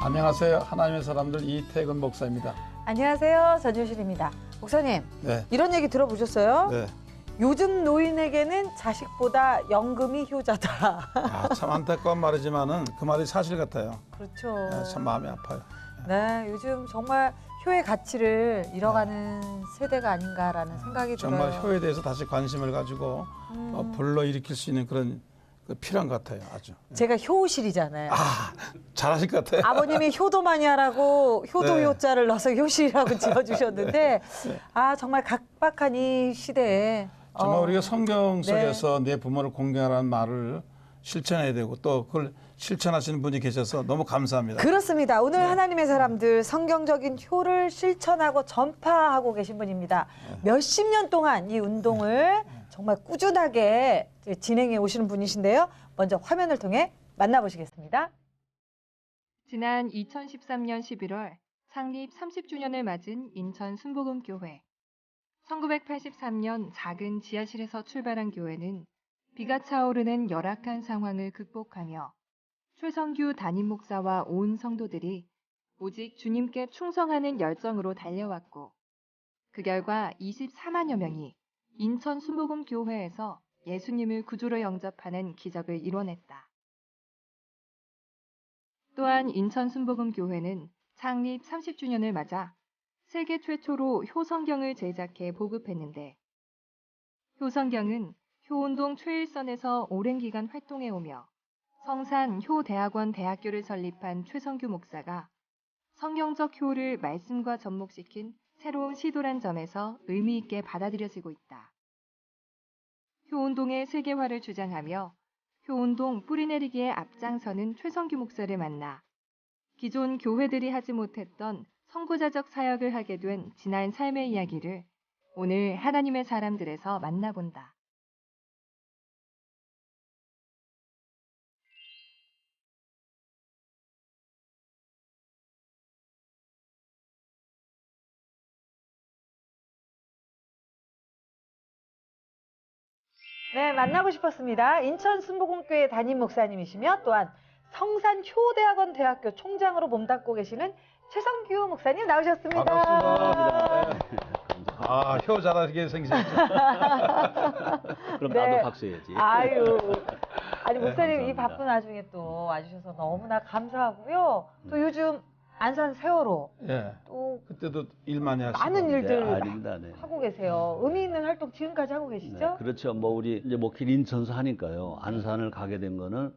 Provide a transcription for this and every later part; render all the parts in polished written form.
안녕하세요. 하나님의 사람들 이태근 목사입니다. 안녕하세요. 전효실입니다. 목사님, 네. 이런 얘기 들어보셨어요? 네. 요즘 노인에게는 자식보다 연금이 효자다. 아, 참 안타까운 말이지만은 그 말이 사실 같아요. 그렇죠. 네, 참 마음이 아파요. 네, 요즘 정말 효의 가치를 잃어가는 세대가 아닌가라는 생각이 정말 들어요. 효에 대해서 다시 관심을 가지고 불러일으킬 수 있는 그런 필요한 것 같아요. 아주. 제가 효실이잖아요. 아, 잘하실 것 같아요. 아버님이 효도 많이 하라고 효도 네. 효자를 넣어서 효실이라고 지어주셨는데 아 정말 각박한 이 시대에 정말 우리가 성경 속에서 내 부모를 공경하라는 말을 실천해야 되고 또 그걸 실천하시는 분이 계셔서 너무 감사합니다. 그렇습니다. 오늘 하나님의 사람들 성경적인 효를 실천하고 전파하고 계신 분입니다. 몇십 년 동안 이 운동을 정말 꾸준하게 진행해 오시는 분이신데요. 먼저 화면을 통해 만나보시겠습니다. 지난 2013년 11월 창립 30주년을 맞은 인천 순복음교회. 1983년 작은 지하실에서 출발한 교회는 비가 차오르는 열악한 상황을 극복하며 최성규 담임 목사와 온 성도들이 오직 주님께 충성하는 열정으로 달려왔고 그 결과 24만여 명이 인천 순복음교회에서 예수님을 구주로 영접하는 기적을 이뤄냈다. 또한 인천 순복음교회는 창립 30주년을 맞아 세계 최초로 효성경을 제작해 보급했는데 효성경은 효운동 최일선에서 오랜 기간 활동해오며 성산 효대학원 대학교를 설립한 최성규 목사가 성경적 효를 말씀과 접목시킨 새로운 시도란 점에서 의미 있게 받아들여지고 있다. 효운동의 세계화를 주장하며 효운동 뿌리내리기에 앞장서는 최성규 목사를 만나 기존 교회들이 하지 못했던 선구자적 사역을 하게 된 지난 삶의 이야기를 오늘 하나님의 사람들에서 만나본다. 네, 만나고 싶었습니다. 인천 순복음교회 담임 목사님이시며 또한 성산 효대학원 대학교 총장으로 몸담고 계시는 최성규 목사님 나오셨습니다. 반갑습니다. 네. 아, 효 잘하시게 생기셨죠? 그럼 네. 나도 박수 해야지. 아유, 아니 목사님 감사합니다. 이 바쁜 와중에 또 와주셔서 너무나 감사하고요. 또 요즘 안산 세월호 예. 또 그때도 일 많이 하시고. 많은 일들 네, 아닙니다. 네. 하고 계세요. 의미 있는 활동 지금까지 하고 계시죠? 네, 그렇죠. 뭐 우리 이제 목길 인천서 하니까요. 안산을 가게 된 거는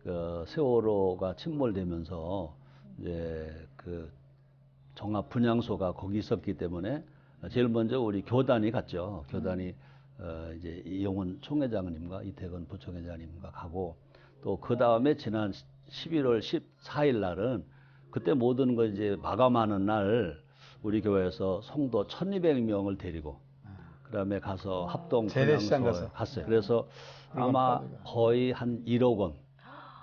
그 세월호가 침몰되면서 이제 그 종합 분향소가 거기 있었기 때문에 제일 먼저 우리 교단이 갔죠. 교단이 이제 이용훈 총회장님과 이태근 부총회장님과 가고 또 그 다음에 지난 11월 14일 날은 그때 모든 거 이제 마감하는 날 우리 교회에서 성도 1,200명을 데리고 그다음에 가서 합동 재래시장 분향소에 가서. 갔어요. 그래서 아마 거의 한 1억 원,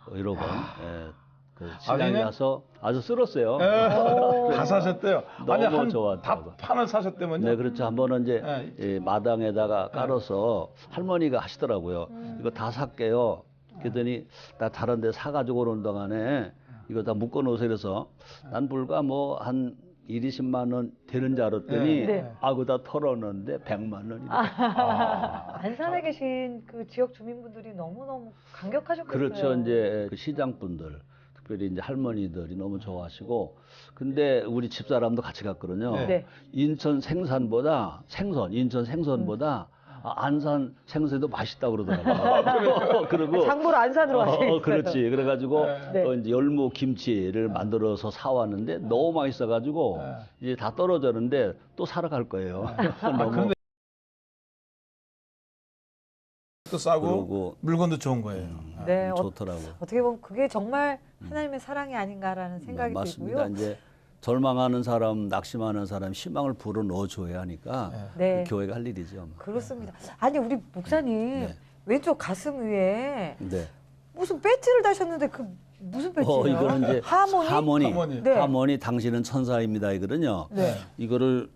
1억 원. 예, 그 시장에 아니면- 가서 아주 쓸었어요. 다 사셨대요. 아니, 너무 한 좋았다고. 판을 사셨다면요? 네, 그렇죠. 한 번은 이제 예. 이 마당에다가 깔아서 할머니가 하시더라고요. 이거 다 살게요. 그랬더니 나 다른 데 사가지고 오는 동안에 이거 다 묶어 놓으세요. 그래서 난 불과 뭐 한 20만 원 되는 줄 알았더니 네. 아그다 털었는데 100만 원이. 안산에 계신 그 지역 주민분들이 너무너무 감격하셨겠어요. 그렇죠. 이제 그 시장분들, 특별히 이제 할머니들이 너무 좋아하시고, 근데 우리 집사람도 같이 갔거든요. 네. 인천 생선보다 인천 생선보다 안산 생선도 맛있다고 그러더라고요. 그리고 장보러 안산으로 가시겠어요. 그렇지. 그래가지고 네. 또 이제 열무 김치를 만들어서 사왔는데 너무 맛있어가지고 이제 다 떨어졌는데 또 사러 갈 거예요. 너무 그런데 또 싸고 그러고 물건도 좋은 거예요. 네, 좋더라고. 어떻게 보면 그게 정말 하나님의 사랑이 아닌가라는 생각이 맞습니다. 들고요. 이제 절망하는 사람, 낙심하는 사람 희망을 불어 넣어줘야 하니까 네. 그 교회가 할 일이죠. 그렇습니다. 아니 우리 목사님 네. 왼쪽 가슴 위에 네. 무슨 배지를 다셨는데 그 무슨 배지예요? 이거는 이제 하모니? 하모니. 네. 하모니 당신은 천사입니다 이거든요. 네. 이거를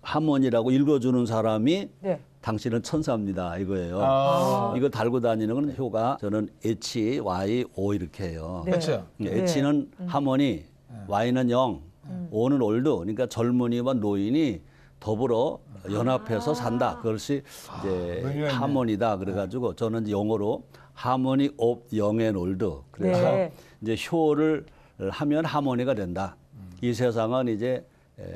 하모니라고 읽어주는 사람이 네. 당신은 천사입니다 이거예요. 아, 이거 달고 다니는 건 효가 저는 H, Y, O 이렇게 해요. 네. 그렇죠. H는 하모니, Y는 영, O는 올드. 그러니까 젊은이와 노인이 더불어 연합해서 산다. 그것이 이제 의미가 있네. 하모니다. 그래가지고 저는 이제 영어로 하모니 옵 영 앤 올드. 그래서 네. 이제 효를 하면 하모니가 된다. 이 세상은 이제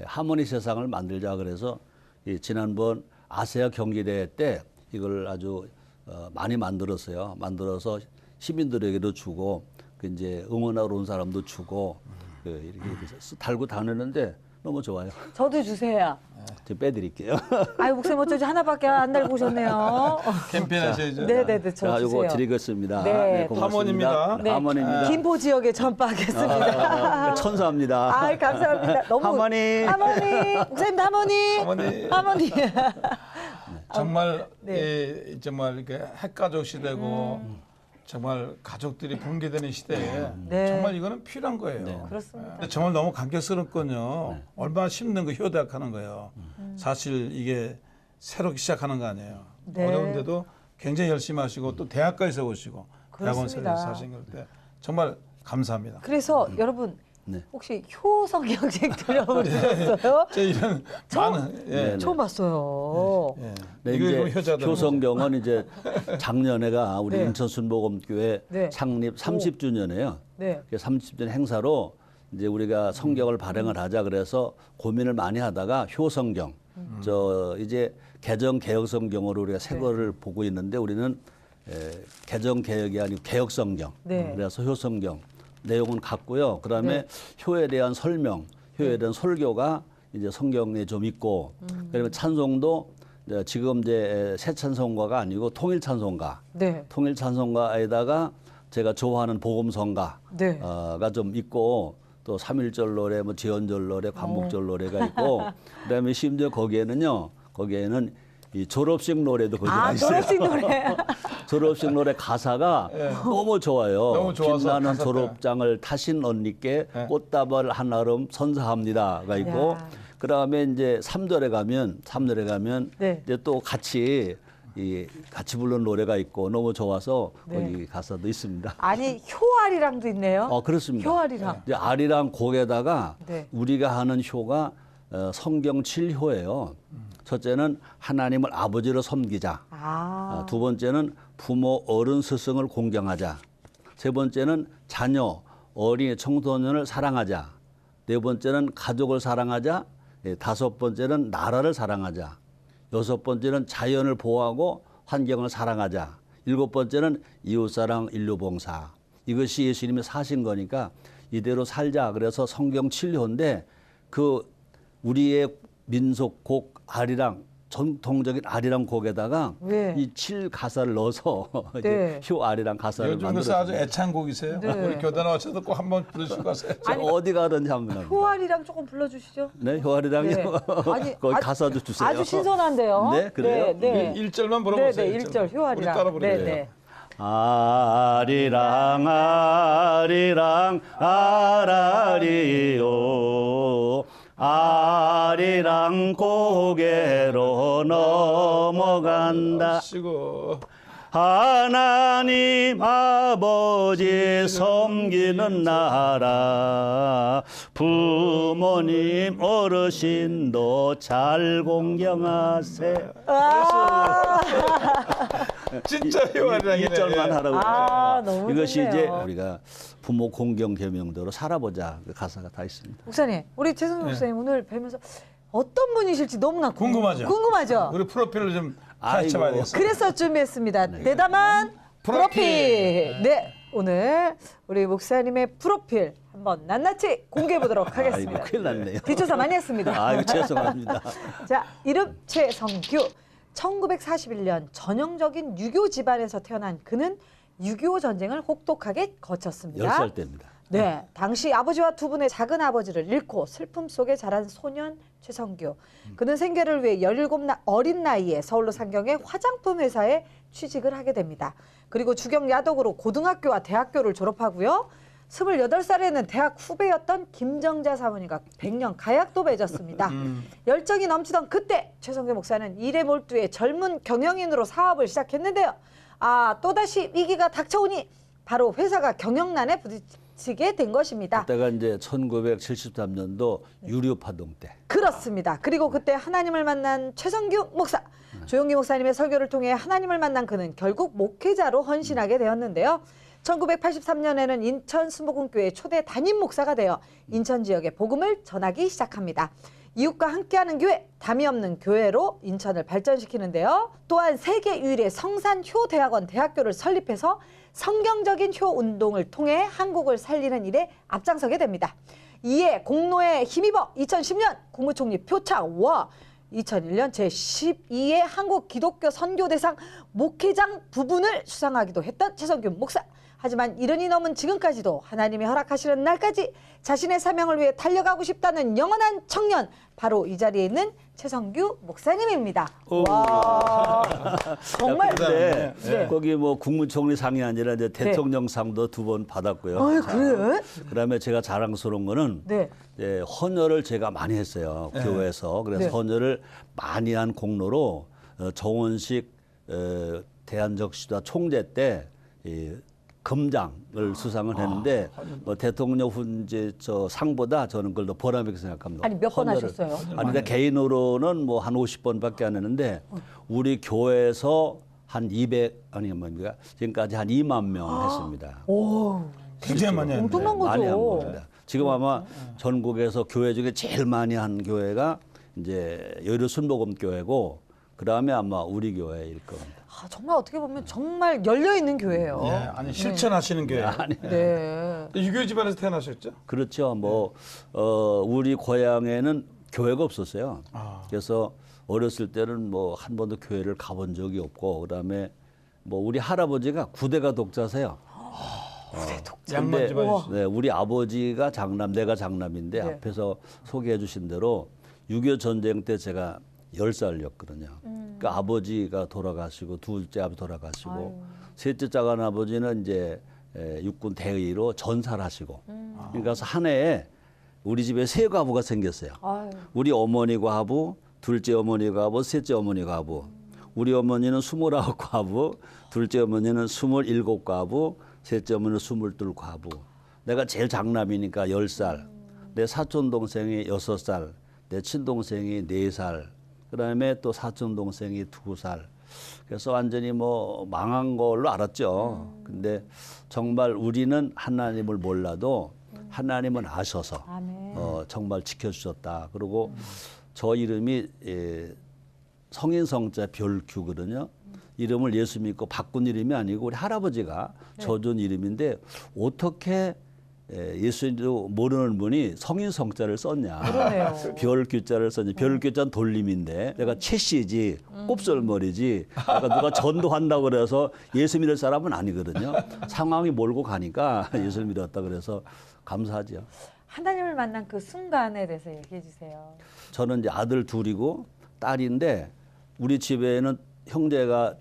하모니 세상을 만들자 그래서 이 지난번 아세아 경기대회 때 이걸 아주 많이 만들었어요. 만들어서 시민들에게도 주고 그 이제 응원하러 온 사람도 주고 이렇게 달고 다니는데 너무 좋아요. 저도 주세요. 제가 빼드릴게요. 아유 목사님 어쩌지 하나밖에 안 달고 오셨네요. 캠페인 하셔야죠. 네네네 저 자, 주세요. 이거 드리겠습니다. 네. 고맙습니다. 하모니입니다. 네. 하모니입니다. 김포 지역에 전파하겠습니다. 천사입니다. 아 감사합니다. 너무 하모니. 하모니 목사님도 하모니 하모니. 하모니. 정말 네. 정말 이렇게 핵가족 시대고 정말 가족들이 붕괴되는 시대에 네. 정말 이거는 필요한 거예요. 네. 그렇습니다. 근데 정말 너무 감격스럽군요. 얼마나 힘든 거 효대학하는 거예요. 사실 이게 새롭게 시작하는 거 아니에요. 네. 어려운데도 굉장히 열심히 하시고 또 대학가에서 오시고 그렇습니다. 대학원생에서 하신 걸 때 정말 감사합니다. 그래서 여러분 네. 혹시 효 성경책 들어보셨어요? 저 이런 많은 네. 처음 봤어요. 예. 네, 이거 이제 효자들 효성경은 이제 작년에가 우리 네. 인천 순복음교회 네. 창립 30주년이에요. 네. 30주년 행사로 이제 우리가 성경을 발행을 하자 그래서 고민을 많이 하다가 효성경, 저 이제 개정 개혁 성경으로 우리가 새 거를 보고 있는데 우리는 개정 개혁이 아니고 개혁 성경. 네. 그래서 효성경 내용은 같고요. 그다음에 효에 대한 설명, 효에 대한 설교가 이제 성경에 좀 있고, 그다음에 찬송도 이제 지금 이제 새 찬송가가 아니고 통일 찬송가, 네. 통일 찬송가에다가 제가 좋아하는 복음성가가 네. 좀 있고 또 삼일절 노래, 뭐 지언절 노래, 광복절 노래가 있고, 그다음에 심지어 거기에는 이 졸업식 노래도 거기 아 있어요. 졸업식 노래. 졸업식 노래 가사가 너무 좋아요. 너무 좋아서 빛나는 가사 졸업장을 타신 언니께 네. 꽃다발 한 아름 선사합니다가 있고, 야. 그다음에 이제 3절에 가면 네. 이제 또 같이 부르는 노래가 있고 너무 좋아서 네. 거기 가사도 있습니다. 아니 효아리랑도 있네요. 그렇습니다. 효아리랑. 이제 아리랑 곡에다가 네. 우리가 하는 효가 성경 7효예요. 첫째는 하나님을 아버지로 섬기자. 아. 두 번째는 부모, 어른, 스승을 공경하자. 세 번째는 자녀, 어린이, 청소년을 사랑하자. 네 번째는 가족을 사랑하자. 다섯 번째는 나라를 사랑하자. 여섯 번째는 자연을 보호하고 환경을 사랑하자. 일곱 번째는 이웃사랑, 인류봉사. 이것이 예수님이 사신 거니까 이대로 살자. 그래서 성경 7효인데 그 우리의 민속곡 아리랑, 전통적인 아리랑 곡에다가 네. 이 7가사를 넣어서 네. 이제 효 아리랑 가사를 요즘 그래서 아주 만들었습니다. 애창곡이세요. 네. 우리 교단 와서도 꼭 한번 부르시고 가세요. 아니, 어디 가든지 한번 합니다. 효아리랑 조금 불러주시죠. 네, 효 아리랑이요. 네. 아니, 거기 아주- 가사도 주세요. 아주 신선한데요. 네, 그래요? 네. 네. 1절만 물어보세요. 네, 네, 1절 효아리랑. 우리 따라 부르세요. 네, 네. 아리랑 아리랑 아라리요 아리랑 고개로 넘어간다. 시고 하나님 아버지 섬기는 나라 부모님 어르신도 잘 공경하세. 진짜 효아리랑이네. 1절만 하라고. 아, 너무 이것이 좋네요. 이제 우리가 부모 공경 계명대로 살아보자. 그 가사가 다 있습니다. 목사님, 우리 최승우 목사님 오늘 뵈면서 어떤 분이실지 너무나 궁금하죠? 궁금하죠? 우리 프로필을 좀 아이고. 파헤쳐봐야 되겠어요. 그래서 준비했습니다. 대담한 프로필. 네, 오늘 우리 목사님의 프로필 한번 낱낱이 공개해 보도록 하겠습니다. 아이고, 큰일 났네요. 뒷조사 많이 했습니다. 아이고, 죄송합니다. 자, 이름 최성규. 1941년 전형적인 유교 집안에서 태어난 그는 6.25 전쟁을 혹독하게 거쳤습니다. 10살 때입니다. 네, 당시 아버지와 두 분의 작은 아버지를 잃고 슬픔 속에 자란 소년 최성규. 그는 생계를 위해 17 어린 나이에 서울로 상경해 화장품 회사에 취직을 하게 됩니다. 그리고 주경 야독으로 고등학교와 대학교를 졸업하고요. 28살에는 대학 후배였던 김정자 사모님과 100년 가약도 맺었습니다. 열정이 넘치던 그때 최성규 목사는 일에 몰두해 젊은 경영인으로 사업을 시작했는데요. 또다시 위기가 닥쳐오니 바로 회사가 경영난에 부딪히게 된 것입니다. 그때가 이제 1973년도 유류파동 때. 그렇습니다. 그리고 그때 하나님을 만난 최성규 목사. 조용기 목사님의 설교를 통해 하나님을 만난 그는 결국 목회자로 헌신하게 되었는데요. 1983년에는 인천 수목원교회 초대 담임 목사가 되어 인천 지역의 복음을 전하기 시작합니다. 이웃과 함께하는 교회, 담이 없는 교회로 인천을 발전시키는데요. 또한 세계 유일의 성산효대학원 대학교를 설립해서 성경적인 효 운동을 통해 한국을 살리는 일에 앞장서게 됩니다. 이에 공로에 힘입어 2010년 국무총리 표창과 2001년 제12회 한국 기독교 선교대상 목회장 부분을 수상하기도 했던 최성규 목사. 하지만 이른이 넘은 지금까지도 하나님이 허락하시는 날까지 자신의 사명을 위해 달려가고 싶다는 영원한 청년, 바로 이 자리에 있는 최성규 목사님입니다. 와, 정말. 근데 네. 거기 뭐 국무총리 상이 아니라 이제 대통령상도 2번 받았고요. 그래? 그다음에 제가 자랑스러운 거는 네. 이제 헌혈을 제가 많이 했어요. 교회에서. 그래서 네. 헌혈을 많이 한 공로로 정원식 대한적시다 총재 때 금장을 수상을 했는데 뭐 대통령 훈제 저 상보다 저는 그걸 더 보람있게 생각합니다. 아니, 몇 번 하셨어요? 아니, 근데 개인으로는 뭐 한 50번밖에 안 했는데 우리 교회에서 한 200 아니 뭡니까 지금까지 한 2만 명 했습니다. 오, 굉장히 많이 했는데. 엄청난 거죠. 많이 한 겁니다. 지금 아마 전국에서 교회 중에 제일 많이 한 교회가 이제 여의도 순복음교회고 그 다음에 아마 우리 교회일 겁니다. 정말 어떻게 보면 정말 열려있는 교회예요. 예, 아니 실천하시는 교회. 네. 유교 집안에서 태어나셨죠? 그렇죠. 뭐 우리 고향에는 교회가 없었어요. 그래서 어렸을 때는 뭐 한 번도 교회를 가본 적이 없고 그다음에 뭐 우리 할아버지가 구대가 독자세요. 양만 집안이시죠. 네, 우리 아버지가 장남, 내가 장남인데 네. 앞에서 소개해 주신 대로 6.25 전쟁 때 제가 10살이었거든요. 그러니까 아버지가 돌아가시고 둘째 아버지 돌아가시고 셋째 작은 아버지는 이제 육군 대위로 전사를 하시고 그러니까 한 해에 우리 집에 세 과부가 생겼어요. 우리 어머니 과부, 둘째 어머니 과부, 셋째 어머니 과부. 우리 어머니는 29 과부, 둘째 어머니는 27 과부, 셋째 어머니는 22 과부. 내가 제일 장남이니까 10살. 내 사촌 동생이 6살, 내 친동생이 4살. 그다음에 또 사촌 동생이 2살. 그래서 완전히 뭐 망한 걸로 알았죠. 근데 정말 우리는 하나님을 몰라도 하나님은 아셔서 정말 지켜주셨다. 그리고 저 이름이 성인 성자 별규거든요. 이름을 예수 믿고 바꾼 이름이 아니고 우리 할아버지가 져준 이름인데 어떻게 예수도 모르는 분이 성인 성자를 썼냐. 그러네요. 별규자를 썼냐. 별규자는 돌림인데 내가 최씨지 곱슬머리지. 그러니까 누가 전도한다고 그래서 예수 믿을 사람은 아니거든요. 상황이 몰고 가니까 예수를 믿었다 그래서 감사하죠. 하나님을 만난 그 순간에 대해서 얘기해 주세요. 저는 이제 아들 둘이고 딸인데 우리 집에는 형제가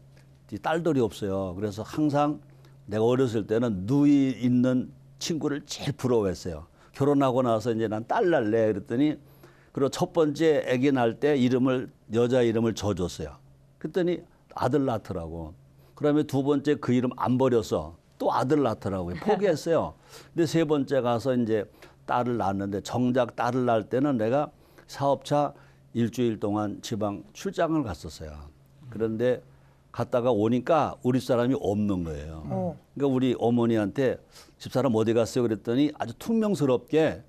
딸들이 없어요. 그래서 항상 내가 어렸을 때는 누이 있는 친구를 제일 부러워했어요. 결혼하고 나서 이제 난 딸 날래 그랬더니 그리고 첫 번째 아기 날 때 여자 이름을 줘줬어요. 그랬더니 아들 낳더라고. 그다음에 두 번째 그 이름 안 버렸어. 또 아들 낳더라고요. 포기했어요. 근데 세 번째 가서 이제 딸을 낳았는데 정작 딸을 낳을 때는 내가 사업차 일주일 동안 지방 출장을 갔었어요. 그런데 갔다가 오니까 우리 사람이 없는 거예요. 그러니까 우리 어머니한테 집사람 어디 갔어요? 그랬더니 아주 퉁명스럽게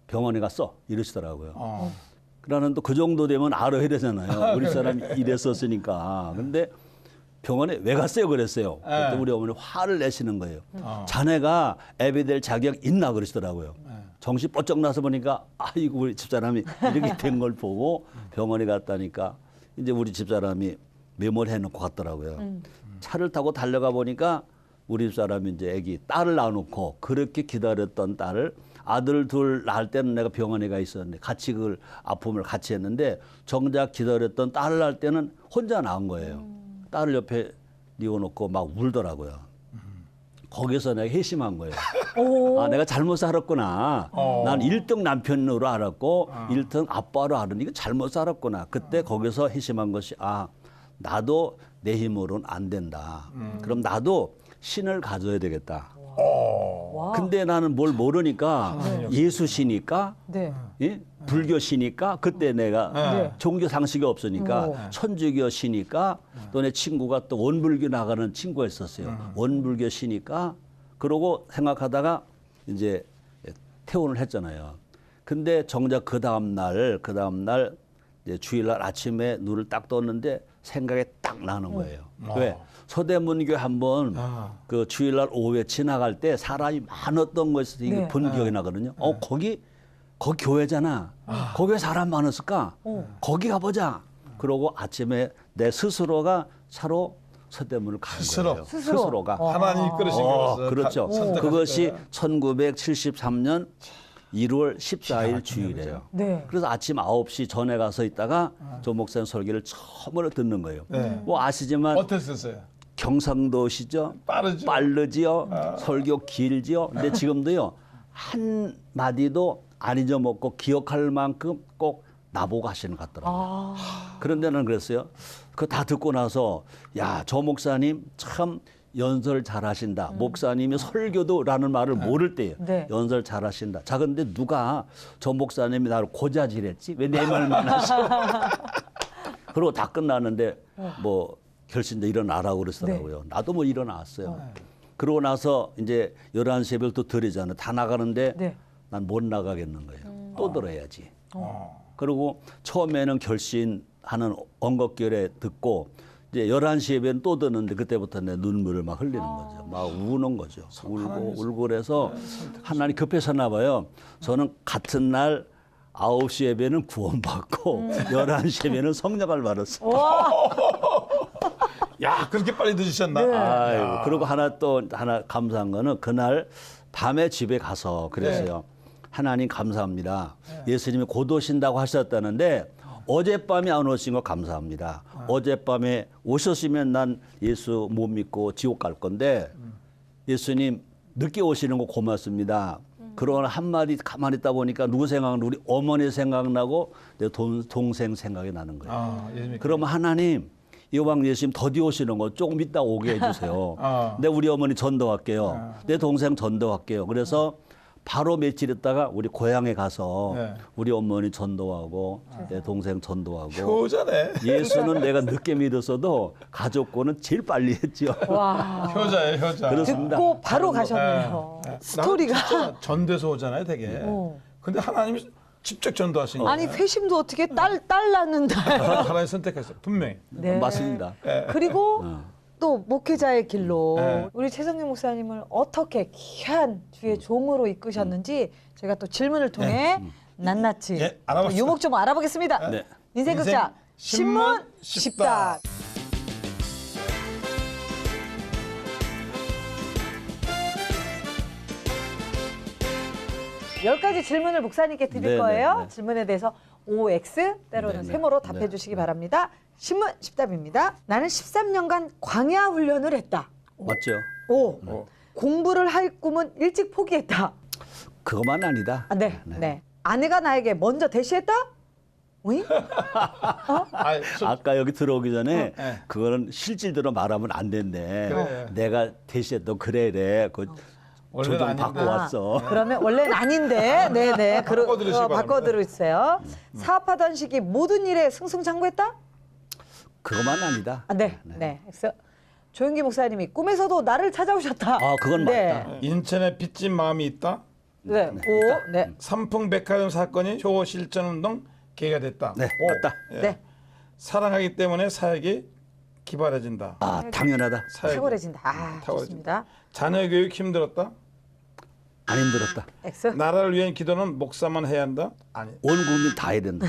병원에 갔어 이러시더라고요. 그러는 또 그 정도 되면 알아야 되잖아요. 우리 사람이 이랬었으니까. 근데 병원에 왜 갔어요? 그랬어요. 그때 우리 어머니 화를 내시는 거예요. 자네가 애비 될 자격 있나 그러시더라고요. 정신 번쩍 나서 보니까 아이고 우리 집사람이 이렇게 된 걸 보고 병원에 갔다니까 이제 우리 집사람이 메모를 해놓고 갔더라고요. 차를 타고 달려가 보니까 우리 집사람이 이제 애기 딸을 낳아놓고 그렇게 기다렸던 딸을 아들 둘 낳을 때는 내가 병원에 가 있었는데 같이 그 아픔을 같이 했는데 정작 기다렸던 딸을 낳을 때는 혼자 낳은 거예요. 딸을 옆에 뉘어놓고 막 울더라고요. 거기서 내가 회심한 거예요. 아, 내가 잘못 살았구나. 난 1등 남편으로 알았고 1등 아빠로 알았는데 이거 잘못 살았구나. 그때 거기서 회심한 것이 아, 나도 내 힘으로는 안 된다. 그럼 나도 신을 가져야 되겠다. 와. 근데 나는 뭘 모르니까 예수시니까 네. 예? 불교시니까 그때 내가 네. 종교 상식이 없으니까 오. 천주교시니까 또 내 친구가 또 원불교 나가는 친구가 있었어요. 원불교시니까 그러고 생각하다가 이제 퇴원을 했잖아요. 근데 정작 그 다음 날 이제 주일날 아침에 눈을 딱 떴는데 생각이 딱 나는 거예요. 왜? 서대문교 한번 그 주일날 오후에 지나갈 때 사람이 많았던 것에서 이게 네. 본 기억이 나거든요. 거기 교회잖아. 거기에 사람 많았을까? 거기 가보자. 그러고 아침에 내 스스로가 차로 서대문을 간 스스로? 거예요. 스스로? 스스로가. 하나님 이끌으신 거로서 그렇죠. 선택하셨어요. 그것이 1973년 1월 14일 주일이에요. 네. 그래서 아침 9시 전에 가서 있다가 조 목사님 설교를 처음으로 듣는 거예요. 네. 뭐 아시지만 어땠었어요? 경상도시죠. 빠르죠? 빠르지요. 설교 길지요. 근데 지금도요. 한 마디도 안 잊어먹고 기억할 만큼 꼭 나보고 하시는 것 같더라고요. 아. 그런데 나는 그랬어요. 그거 다 듣고 나서 야, 저 목사님 참 연설 잘하신다. 목사님이 설교도라는 말을 모를 때예요. 네. 연설 잘하신다. 자, 근데 누가 저 목사님이 나를 고자질했지? 왜 내 말만 하셔? 그리고 다 끝났는데 뭐 결심도 일어나라고 그러시더라고요. 나도 뭐 일어났어요. 그러고 나서 이제 11시 예배를 또 드리잖아요. 다 나가는데 네. 난 못 나가겠는 거예요. 또 들어야지. 그리고 처음에는 결심하는 언급결에 듣고 이제 11시 예배는 또 듣는데 그때부터 내 눈물을 막 흘리는 거죠. 막 우는 거죠. 울고 그래서 하나님 급해서나 봐요. 저는 같은 날 9시 예배는 구원받고 11시 예배는 성령을 받았어요. 야, 그렇게 빨리 늦으셨나? 아이고, 그리고 하나 감사한 거는 그날 밤에 집에 가서 그랬어요. 하나님 감사합니다. 예수님이 곧 오신다고 하셨다는데 어젯밤에 안 오신 거 감사합니다. 어젯밤에 오셨으면 난 예수 못 믿고 지옥 갈 건데 예수님 늦게 오시는 거 고맙습니다. 그러나 한마디 가만히 있다 보니까 누구 생각나고 우리 어머니 생각나고 내 동생 생각이 나는 거예요. 예수님. 그러면 하나님 이왕 예수님 더디 오시는 거 조금 이따 오게 해주세요. 내 우리 어머니 전도할게요. 내 동생 전도할게요. 그래서 바로 며칠 있다가 우리 고향에 가서 우리 어머니 전도하고 내 동생 전도하고 효자네. 예수는 내가 늦게 믿었어도 가족고는 제일 빨리 했죠. 와. 효자예요, 효자. 그렇습니다. 듣고 바로 가셨네요. 스토리가. 진짜 전도에서 오잖아요, 되게. 근데 하나님이 직접 전도하신 거예요. 아니 회심도 어떻게 딸 낳는다. 하나님 선택했어요, 분명히. 네. 맞습니다. 그리고 또 목회자의 길로 네. 우리 최성경 목사님을 어떻게 귀한 주의 종으로 이끄셨는지 제가 또 질문을 통해 낱낱이 예, 알아봅시다. 유목 좀 알아보겠습니다. 네. 인생극장 신문 십답. 열 가지 질문을 목사님께 드릴 네, 거예요. 네, 네. 질문에 대해서 OX 때로는 네, 네. 세모로 답해 네, 주시기 네. 바랍니다. 신문 십답입니다. 나는 13년간 광야 훈련을 했다. 맞죠? O. 공부를 할 꿈은 일찍 포기했다. 그것만 아니다. 아, 네, 네. 아내가 나에게 먼저 대시했다? 오잉? 아이, 아까 여기 들어오기 전에 네. 그거는 실질대로 말하면 안 된대. 그래. 내가 대시했던 그래. 그 원래는 조정 아닌데. 받고 왔어. 그러면 원래는 아닌데, 네네. 바꿔드리시기 바랍니다. 바꿔드리세요. 사업하던 시기 모든 일에 승승장구했다? 그것만 아니다. 아, 네, 네. 그래서 조영기 목사님이 꿈에서도 나를 찾아오셨다. 아, 그건 네. 맞다. 인천에 빚진 마음이 있다. 네, 오, 네. 삼풍백화점 사건이 효 실천운동 계기가 됐다. 네, 오. 맞다. 예. 네. 사랑하기 때문에 사역이 기발해진다. 아, 당연하다. 사역이. 탁월해진다. 아, 탁월해진다. 좋습니다. 자녀 교육 힘들었다. 안 힘들었다. X. 나라를 위한 기도는 목사만 해야 한다. 아니. 온 국민 다 해야 된다.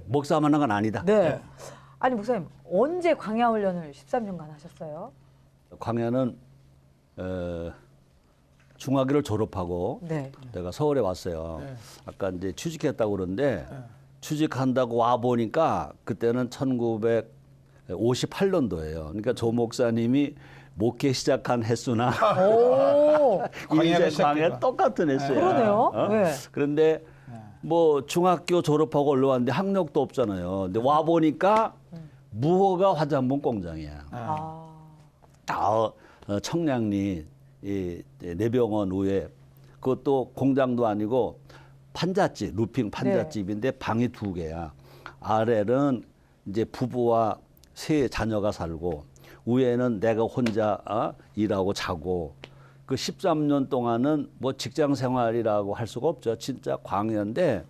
목사만 한 건 아니다. 네. 아니 목사님 언제 광야 훈련을 13년간 하셨어요? 광야는 중학교를 졸업하고 네. 내가 서울에 왔어요. 네. 아까 이제 취직했다고 그러는데 취직한다고 와 보니까 그때는 1958년도예요. 그러니까 조 목사님이 목회 시작한 횟수나 오, 광야가 이제 광야 시작됐구나. 똑같은 횟수예요. 그러네요. 네. 그런데 뭐 중학교 졸업하고 올라왔는데 학력도 없잖아요. 근데 와 보니까 무허가 화장품 공장이야. 아, 다 청량리 이 내병원 위에 그것도 공장도 아니고 판잣집, 루핑 판잣집인데 방이 2개야. 아래는 이제 부부와 3 자녀가 살고 위에는 내가 혼자 일하고 자고 그 13년 동안은 뭐 직장 생활이라고 할 수가 없죠. 진짜 광야인데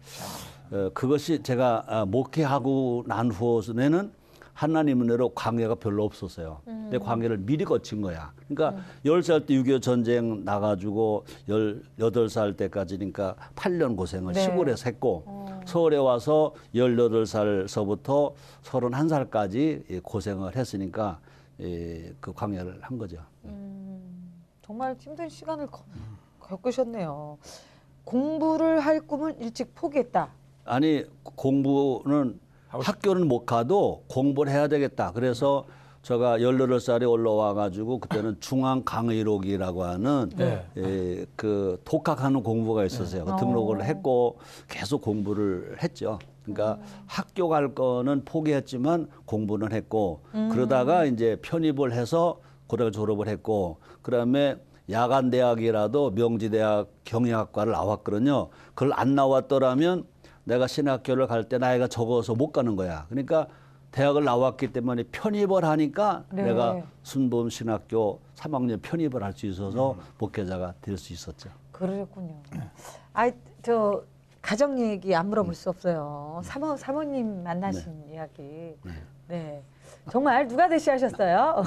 그것이 제가 목회하고 난 후에는 하나님 은혜로 광야가 별로 없었어요. 근데 광야를 미리 거친 거야. 그러니까 10살 때 6.25 전쟁 나가지고 18살 때까지니까 8년 고생을 네. 시골에서 했고 서울에 와서 18살서부터 31살까지 고생을 했으니까 그 광야를 한 거죠. 정말 힘든 시간을 겪으셨네요. 공부를 할 꿈을 일찍 포기했다. 아니 공부는 학교는 못 가도 공부를 해야 되겠다. 그래서 제가 18살에 올라와 가지고 그때는 중앙강의록이라고 하는 네. 그 독학하는 공부가 있었어요. 그 등록을 했고 계속 공부를 했죠. 그러니까 학교 갈 거는 포기했지만 공부는 했고 그러다가 이제 편입을 해서 고등학교 졸업을 했고 그다음에 야간 대학이라도 명지대학 경영학과를 나왔거든요. 그걸 안 나왔더라면 내가 신학교를 갈 때 나이가 적어서 못 가는 거야. 그러니까 대학을 나왔기 때문에 편입을 하니까 네. 내가 순범 신학교 3학년 편입을 할 수 있어서 목회자가 될 수 있었죠. 그러셨군요. 아, 저 가정 얘기 안 물어볼 수 없어요. 사모님 만나신 이야기. 네. 정말 누가 대시하셨어요?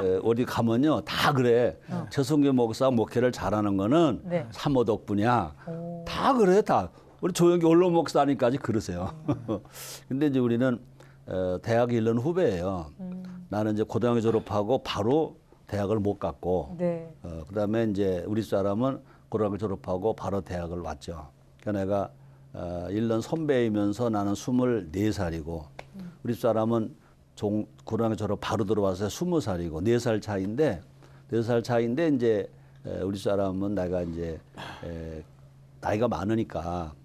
네, 어디 가면요 다 그래. 최성규 목사 목회를 잘하는 거는 네. 사모 덕분이야. 오. 다 그래 다. 우리 조영기 언론 목사님까지 그러세요. 근데 이제 우리는 대학 1년 후배예요. 나는 이제 고등학교 졸업하고 바로 대학을 못 갔고, 네. 그다음에 이제 우리 사람은 고등학교 졸업하고 바로 대학을 왔죠. 그러니까 내가 1년 선배이면서 나는 24살이고, 우리 사람은 고등학교 졸업 바로 들어와서 20살이고 4살 차이인데 4살 차이인데 이제 우리 사람은 내가 이제 나이가 많으니까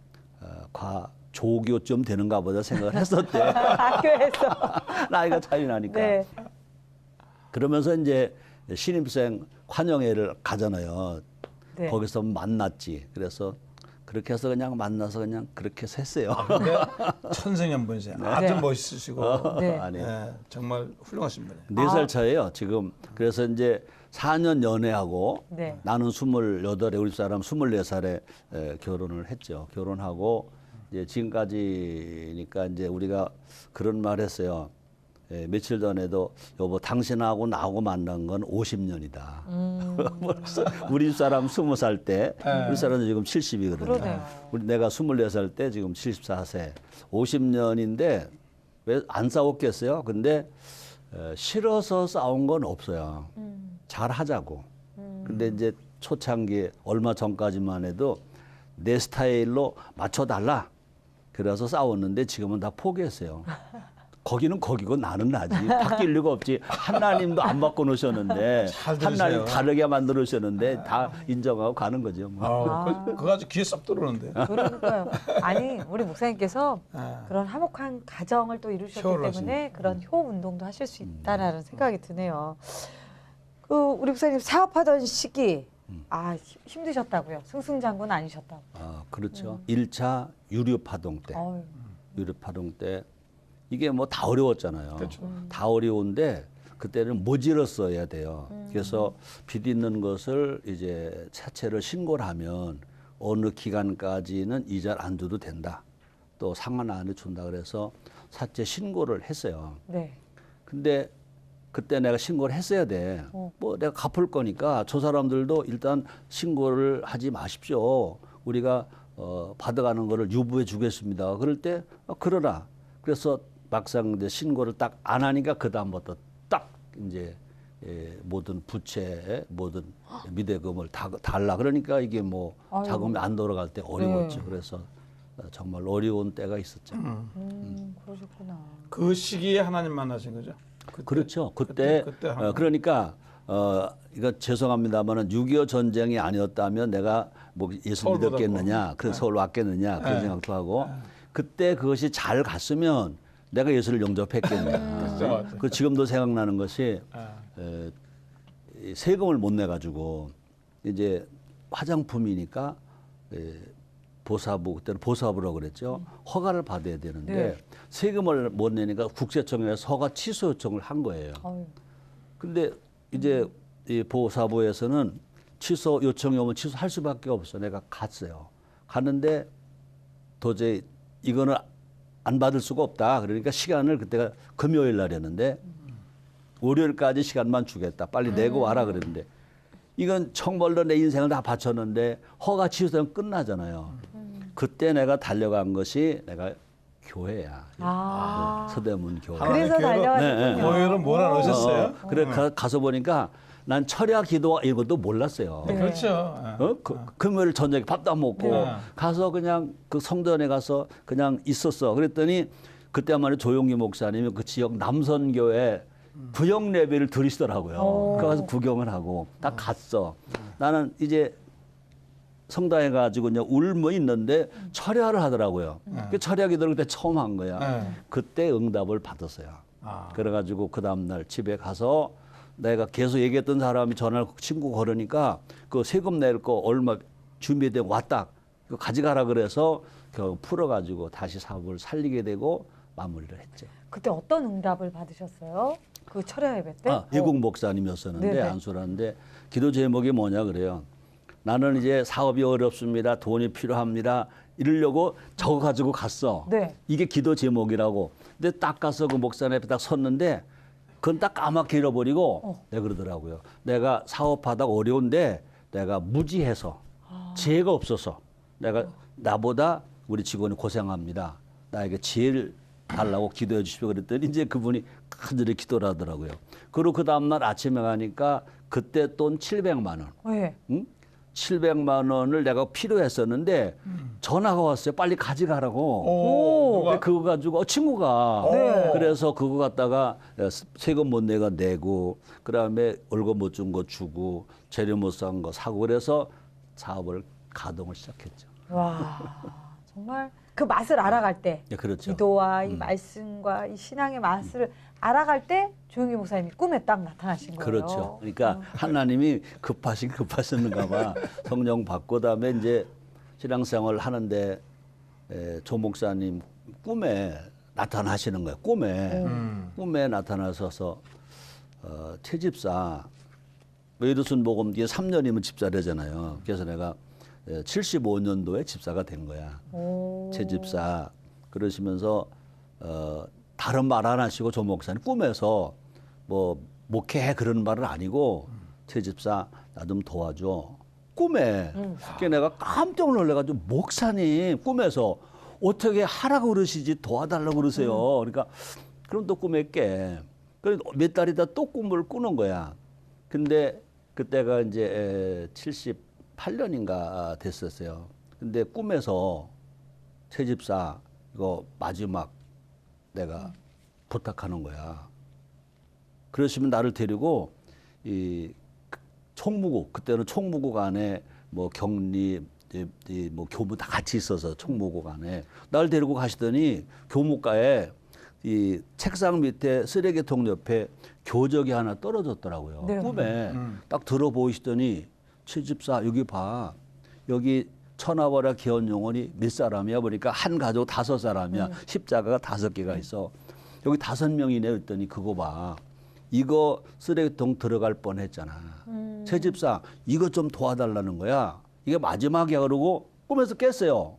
조교쯤 되는가 보다 생각을 했었대. 학교에서. 나이가 차이 나니까. 네. 그러면서 이제 신입생 환영회를 가잖아요. 네. 거기서 만났지. 그래서 그렇게 해서 그냥 만나서 그냥 그렇게 해서 했어요. 근데 천생연분이세요. 아주 네. 멋있으시고 네. 아니, 네, 정말 훌륭하십니다. 4살 차예요, 지금. 그래서 이제 4년 연애하고 네. 나는 나는 28에 우리 사람 24살에 결혼을 했죠. 결혼하고 이제 지금까지니까 이제 우리가 그런 말 했어요. 며칠 전에도 여보 당신하고 나하고 만난 건 50년이다. 벌써 우리 사람 20살 때 우리 사람은 지금 70이거든요. 그러네요. 내가 24살 때 지금 74세. 50년인데 왜 안 싸웠겠어요? 근데 싫어서 싸운 건 없어요. 잘 하자고. 근데 이제 초창기 얼마 전까지만 해도 내 스타일로 맞춰달라. 그래서 싸웠는데 지금은 다 포기했어요. 거기는 거기고 나는 나지. 바뀔 리가 없지. 하나님도 안 바꿔놓으셨는데 잘 들으세요. 하나님 다르게 만들어주셨는데 다 인정하고 가는 거죠. 뭐. 그거 아주 귀에 쏙 들어오는데. 그러니까요. 아니 우리 목사님께서 아. 그런 화목한 가정을 또 이루셨기 효를 때문에 그런 효 운동도 하실 수 있다라는 생각이 드네요. 그 우리 목사님 사업하던 시기 힘드셨다고요. 승승장구는 아니셨다고. 그렇죠. 1차 유류파동 때. 어휴. 유류파동 때 이게 뭐 다 어려웠잖아요. 그렇죠. 다 어려운데 그때는 모질었어야 돼요. 그래서 빚 있는 것을 이제 차체를 신고를 하면 어느 기간까지는 이자를 안 줘도 된다. 또 상한 안에 준다 그래서 사채 신고를 했어요. 네. 근데 그때 내가 신고를 했어야 돼. 뭐 내가 갚을 거니까 저 사람들도 일단 신고를 하지 마십시오. 우리가 받아가는 거를 유보해 주겠습니다. 그럴 때 그러라. 그래서 막상 이제 신고를 딱 안 하니까 그 다음부터 딱 이제 모든 부채, 모든 미대금을 다 달라. 그러니까 이게 뭐 아유. 자금이 안 돌아갈 때 어려웠죠. 네. 그래서 정말 어려운 때가 있었죠. 그러셨구나. 그 시기에 하나님 만나신 거죠? 그렇죠. 그때 하나님. 그러니까 이거 죄송합니다만은 6.25 전쟁이 아니었다면 내가 뭐 예수 서울 믿었겠느냐, 그래서 서울 왔겠느냐 그런 네. 생각도 하고 그때 그것이 잘 갔으면 내가 예수를 영접했겠냐. 그렇죠, 맞아요. 그 지금도 생각나는 것이 이 세금을 못 내 가지고 이제 화장품이니까 보사부 그때는 보사부라고 그랬죠. 허가를 받아야 되는데 네. 세금을 못 내니까 국세청에서 허가 취소 요청을 한 거예요. 아유. 근데 이제 이 보사부에서는 취소 요청이 오면 취소할 수밖에 없어. 내가 갔어요. 갔는데 도저히 이거는 안 받을 수가 없다. 그러니까 시간을 그때가 금요일 날이었는데 월요일까지 시간만 주겠다. 빨리 내고 와라 그랬는데 이건 정말로 내 인생을 다 바쳤는데 허가 취소되면 끝나잖아요. 그때 내가 달려간 것이 내가 교회야. 아. 서대문 교회. 그래서 하나님 교회로- 달려가셨군요. 교회로 뭐라 넣으셨어요? 그래 가서 보니까 난 철야 기도 이런 것도 몰랐어요. 네. 그렇죠. 금요일 저녁에 밥도 안 먹고 네. 가서 그냥 그 성전에 가서 그냥 있었어. 그랬더니 그때만 해도 조용기 목사님이 그 지역 남선교회 부영 예배를 들으시더라고요. 오. 그 가서 구경을 하고 딱 갔어. 나는 이제 성당에 가지고 그냥 울며 있는데 철야를 하더라고요. 그 철야 기도를 그때 처음 한 거야. 네. 그때 응답을 받았어요. 아. 그래가지고 그 다음날 집에 가서 내가 계속 얘기했던 사람이 전화를 친구 걸으니까 그 세금 낼 거 얼마 준비되고 왔다. 그거 가져가라 그래서 결국 풀어가지고 다시 사업을 살리게 되고 마무리를 했죠. 그때 어떤 응답을 받으셨어요? 그 철야 예배 때? 예국 목사님이었었는데 네네. 안수라는데 기도 제목이 뭐냐 그래요. 나는 이제 사업이 어렵습니다. 돈이 필요합니다. 이러려고 적어가지고 갔어. 네. 이게 기도 제목이라고. 근데 딱 가서 그 목사님 앞에 딱 섰는데 그건 딱 까맣게 잃어버리고 내가 그러더라고요. 내가 사업하다가 어려운데 내가 무지해서 지혜가 없어서 내가 나보다 우리 직원이 고생합니다. 나에게 지혜를 달라고 기도해 주십시오. 그랬더니 이제 그분이 간절히 기도를 하더라고요. 그리고 그 다음날 아침에 가니까 그때 돈 700만 원. 네. 응? 700만 원을 내가 필요했었는데 전화가 왔어요. 빨리 가져가라고. 오, 근데 그거 가지고 친구가 네. 그래서 그거 갖다가 세금 못 내가 내고 그다음에 월급 못 준 거 주고 재료 못 산 거 사고 그래서 사업을 가동을 시작했죠. 와, 정말 그 맛을 알아갈 때 예, 그렇죠. 기도와 이 말씀과 이 신앙의 맛을 알아갈 때 조용기 목사님이 꿈에 딱 나타나신 거예요. 그렇죠. 그러니까 하나님이 급하셨는가 봐. 성령 받고 다음에 이제 신앙생활을 하는데 조 목사님 꿈에 나타나시는 거예요. 꿈에 나타나셔서 채집사 외도순 복음 뒤에 3년이면 집사되잖아요. 그래서 내가 75년도에 집사가 된 거야. 오. 채집사 그러시면서 다른 말 안 하시고 조 목사님 꿈에서 뭐 목회해 그런 말은 아니고 채집사 나 좀 도와줘 꿈에. 그게 내가 깜짝 놀래가지고 목사님 꿈에서 어떻게 하라고 그러시지 도와달라고 그러세요. 그러니까 그럼 또 꿈에 깨. 그래서 몇 달 있다 또 꿈을 꾸는 거야. 근데 그때가 이제 78년인가 됐었어요. 근데 꿈에서 채집사 이거 마지막 내가 부탁하는 거야. 그러시면 나를 데리고 이 총무국 그때는 총무국 안에 뭐 격리 뭐 교무 다 같이 있어서 총무국 안에 나를 데리고 가시더니 교무과에 이 책상 밑에 쓰레기통 옆에 교적이 하나 떨어졌더라고요. 네. 꿈에 딱 들어보시더니 채집사 여기 봐. 여기 천하보라 기원 영혼이 몇 사람이야 보니까 한 가족 5사람이야. 십자가가 5개가 있어. 여기 5명이네 했더니 그거 봐. 이거 쓰레기통 들어갈 뻔했잖아. 채집사 이거 좀 도와달라는 거야. 이게 마지막이야 그러고 꿈에서 깼어요.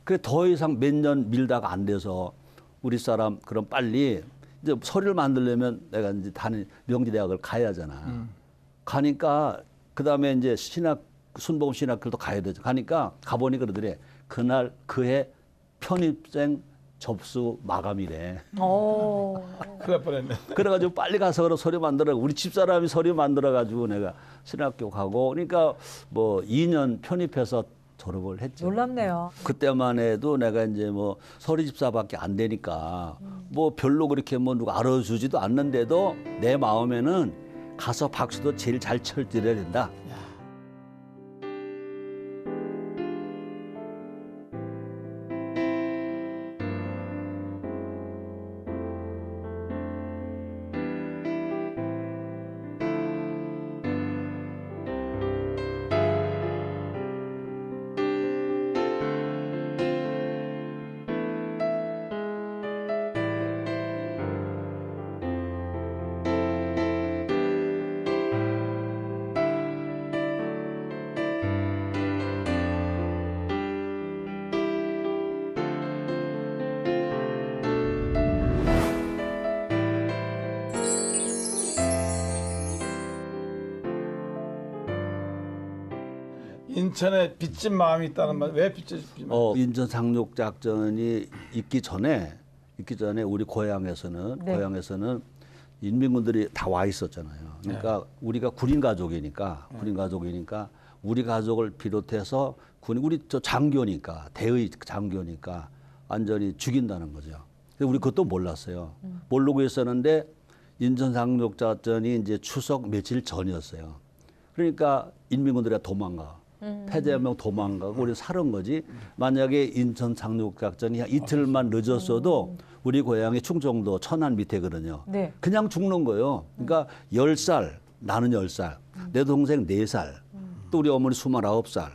그래 더 이상 몇 년 밀다가 안 돼서 우리 사람 그럼 빨리 이제 서류를 만들려면 내가 이제 명지대학을 가야 하잖아. 가니까 그 다음에 이제 순복음 신학교도 가야 되죠. 가니까 가보니 그러더래. 그날 그해 편입생 접수 마감이래. 큰일 날 뻔했네. 그래가지고 빨리 가서 그런 서류 만들어. 우리 집사람이 서류 만들어가지고 내가 신학교 가고. 그러니까 뭐 2년 편입해서 졸업을 했죠. 놀랍네요. 그때만 해도 내가 이제 뭐 서리 집사밖에 안 되니까 뭐 별로 그렇게 뭐 누가 알아주지도 않는데도 내 마음에는 가서 박수도 제일 잘 쳐드려야 된다. 인천에 빚진 마음이 있다는 말. 왜 빚진 마음? 인천 상륙 작전이 있기 전에 우리 고향에서는 네. 고향에서는 인민군들이 다 와 있었잖아요. 그러니까 우리가 군인 가족이니까 우리 가족을 비롯해서 우리 저 장교니까 대의 장교니까 완전히 죽인다는 거죠. 근데 우리 그것도 몰랐어요. 모르고 있었는데 인천 상륙 작전이 이제 추석 며칠 전이었어요. 그러니까 인민군들이 도망가. 패제하면 도망가고 우리 살은 거지. 만약에 인천 상륙 작전이 이틀만 늦었어도 우리 고향이 충청도 천안 밑에거든요. 네. 그냥 죽는 거예요. 그러니까 10살, 나는 10살, 내 동생 4살, 또 우리 어머니 29살.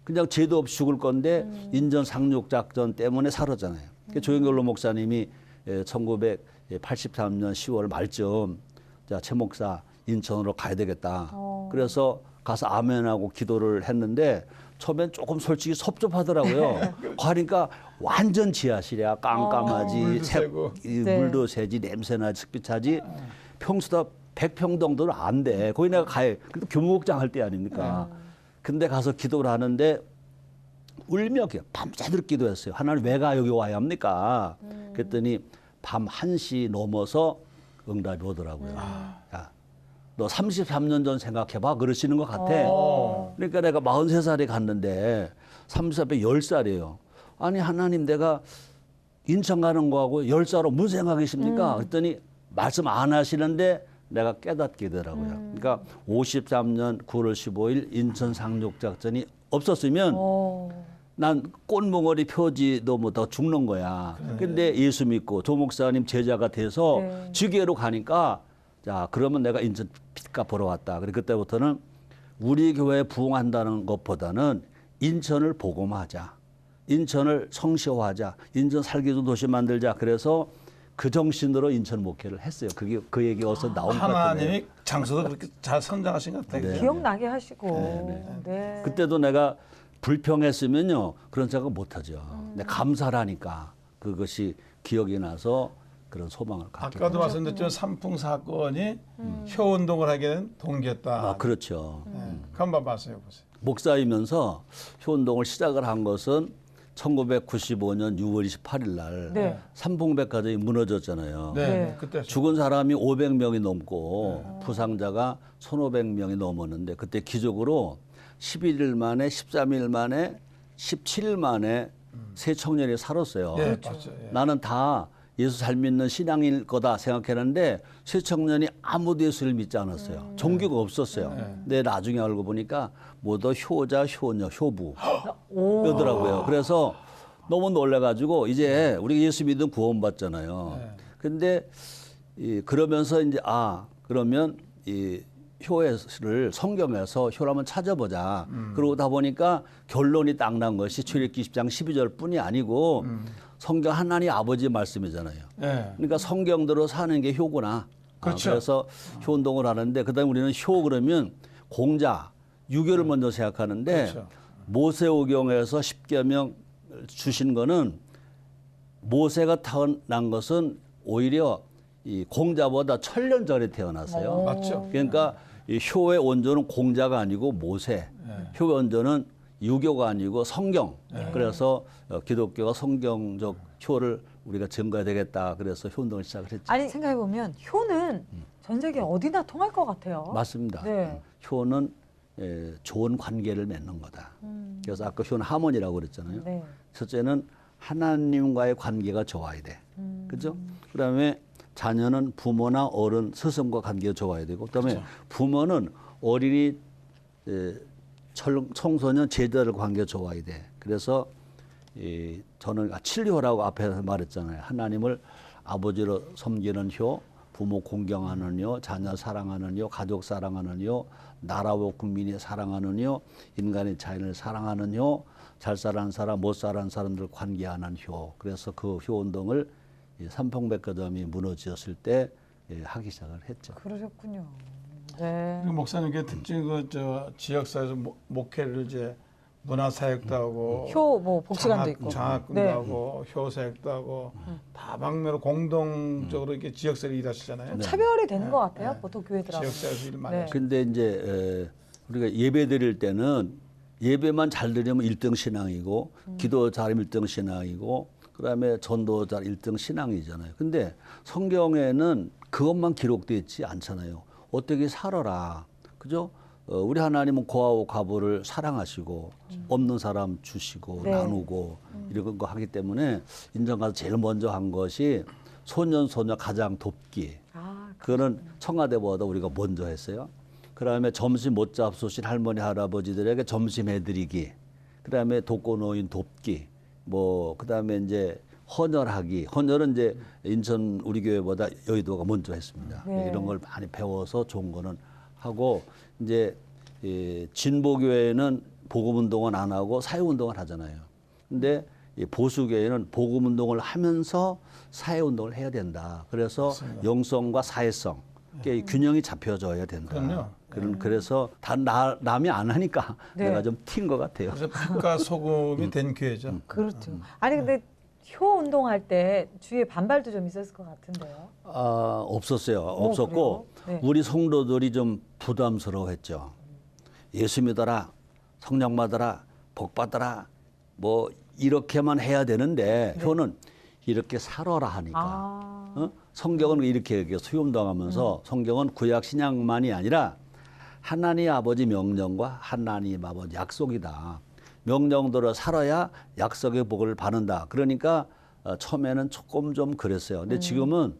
그냥 죄도 없이 죽을 건데 인천 상륙 작전 때문에 살았잖아요. 조영결로 목사님이 1983년 10월 말쯤 자, 최 목사 인천으로 가야 되겠다. 그래서 가서 아멘하고 기도를 했는데 처음엔 조금 솔직히 섭섭하더라고요. 가니까 완전 지하실이야. 깜깜하지. 물도 새고. 네. 물도 새지. 냄새나지. 습기 차지. 평수다 100평 정도는 안 돼. 거기 내가 가요. 근데 교무국장 할 때 아닙니까? 근데 가서 기도를 하는데 울며 밤새도록 기도했어요. 하나님 왜 가 여기 와야 합니까? 그랬더니 밤 1시 넘어서 응답이 오더라고요. 야, 너 33년 전 생각해봐. 그러시는 것 같아. 그러니까 내가 43살에 갔는데 33에 10살이에요. 아니 하나님 내가 인천 가는 거하고 10살로 무슨 생각이십니까? 그랬더니 말씀 안 하시는데 내가 깨닫게 되더라고요. 그러니까 53년 9월 15일 인천 상륙 작전이 없었으면 난 꽃몽어리 표지도 뭐 더 죽는 거야. 근데 예수 믿고 조 목사님 제자가 돼서 네. 지계로 가니까 자 그러면 내가 인천 빚값 보러 왔다. 그래 그때부터는 우리 교회 부흥한다는 것보다는 인천을 복음하자, 인천을 성시화하자, 인천 살기 좋은 도시 만들자. 그래서 그 정신으로 인천 목회를 했어요. 그게 그 얘기 어서 나온 것 같아요. 하나님이 장소도 그렇게 잘 선정하신 것 같아요. 네. 기억나게 하시고. 네. 그때도 내가 불평했으면요 그런 생각 못하죠. 근데 감사를 하니까 그것이 기억이 나서 그런 소망을 갖게 아까도 됐죠. 말씀드렸지만 삼풍 사건이 효운동을 하게 된 동기였다. 아 그렇죠. 네. 한번 봐세요, 보세요. 목사이면서 효운동을 시작을 한 것은 1995년 6월 28일 날 네. 삼풍백화점이 무너졌잖아요. 네, 네. 그때 죽은 사람이 500명이 넘고 부상자가 1,500명이 넘었는데 그때 기적으로 11일 만에 13일 만에 17일 만에 세 청년이 살았어요. 네, 맞죠. 예. 나는 다 예수 잘 믿는 신앙일 거다 생각했는데 세 청년이 아무도 예수를 믿지 않았어요. 종교가 없었어요. 근데 나중에 알고 보니까 모두 효자, 효녀, 효부 였더라고요. 그래서 너무 놀래가지고 이제 우리가 예수 믿으면 구원받잖아요. 근데 그러면서 이제 그러면 이 효를 성경에서 효를 한번 찾아보자. 그러다 보니까 결론이 딱 난 것이 출애굽기 10장 12절 뿐이 아니고 성경 하나님 아버지 말씀이잖아요. 네. 그러니까 성경대로 사는 게 효구나. 그렇죠. 그래서 효운동을 하는데 그다음에 우리는 효 그러면 공자, 유교를 먼저 생각하는데 그렇죠. 모세오경에서 십계명 주신 거는 모세가 태어난 것은 오히려 이 공자보다 1000년 전에 태어났어요. 맞죠. 그러니까 이 효의 원조는 공자가 아니고 모세, 효의 원조는 유교가 아니고 성경. 그래서 기독교가 성경적 효를 우리가 증거해야 되겠다. 그래서 효운동을 시작을 했죠. 아니 생각해 보면 효는 전 세계 어디나 통할 것 같아요. 맞습니다. 네. 효는 좋은 관계를 맺는 거다. 그래서 아까 효는 하모니라고 그랬잖아요. 네. 첫째는 하나님과의 관계가 좋아야 돼. 그죠? 그다음에 자녀는 부모나 어른, 스승과 관계가 좋아야 되고, 그다음에 부모는 어린이, 청소년, 제자들 관계가 좋아야 돼. 그래서 저는 칠효라고 앞에서 말했잖아요. 하나님을 아버지로 섬기는 효, 부모 공경하는 효, 자녀 사랑하는 효, 가족 사랑하는 효, 나라와 국민이 사랑하는 효, 인간의 자연을 사랑하는 효, 잘 살아는 사람, 못 살아는 사람들 관계하는 효. 그래서 그 효 운동을 삼풍백화점이 무너졌을 때 하기 시작을 했죠. 그러셨군요. 네. 그 목사님께 특징 저 지역사회에서 목회를 이제 문화사역도 하고 효 뭐 복지관도 있고. 장학금도 네. 하고 효사역도 하고 다방면으로 공동적으로 이렇게 지역사회를 일하시잖아요. 차별이 되는 것 같아요. 보통 교회들하고. 지역사회에서 일 많이 네. 하시고. 근데 이제 우리가 예배 드릴 때는 예배만 잘 드리면 1등 신앙이고 기도 잘하면 1등 신앙이고 그다음에 전도 잘 1등 신앙이잖아요. 근데 성경에는 그것만 기록되어 있지 않잖아요. 어떻게 살아라. 그죠? 우리 하나님은 고아와 과부를 사랑하시고 없는 사람 주시고 네. 나누고 이런 거 하기 때문에 인정가서 제일 먼저 한 것이 소년 소녀 가장 돕기. 아, 그거는 청와대보다 우리가 먼저 했어요. 그다음에 점심 못 잡수신 할머니 할아버지들에게 점심 해드리기. 그다음에 독거노인 돕기. 뭐 그다음에 이제 헌혈하기. 헌혈은 이제 인천 우리 교회보다 여의도가 먼저 했습니다. 네. 이런 걸 많이 배워서 좋은 거는 하고 이제 진보교회는 복음운동은 안 하고 사회운동을 하잖아요. 근데 이 보수교회는 복음운동을 하면서 사회운동을 해야 된다. 그래서 맞습니다. 영성과 사회성 이 균형이 잡혀져야 된다. 그럼요. 그래서 다 남이 안 하니까 네. 내가 좀 튄 것 같아요. 그래서 빛과 소금이 된 교회죠. 그렇죠. 아니 근데 효 운동할 때 주위에 반발도 좀 있었을 것 같은데요. 없었어요. 없었고 그래요? 네. 우리 성도들이 좀 부담스러워했죠. 예수 믿어라, 성령 받아라, 복 받아라, 뭐 이렇게만 해야 되는데 효는 이렇게 살아라 하니까. 성경은 이렇게 수용당하면서 성경은 구약 신약만이 아니라 하나님 아버지 명령과 하나님 아버지 약속이다. 명령대로 살아야 약속의 복을 받는다. 그러니까 처음에는 조금 좀 그랬어요. 근데 지금은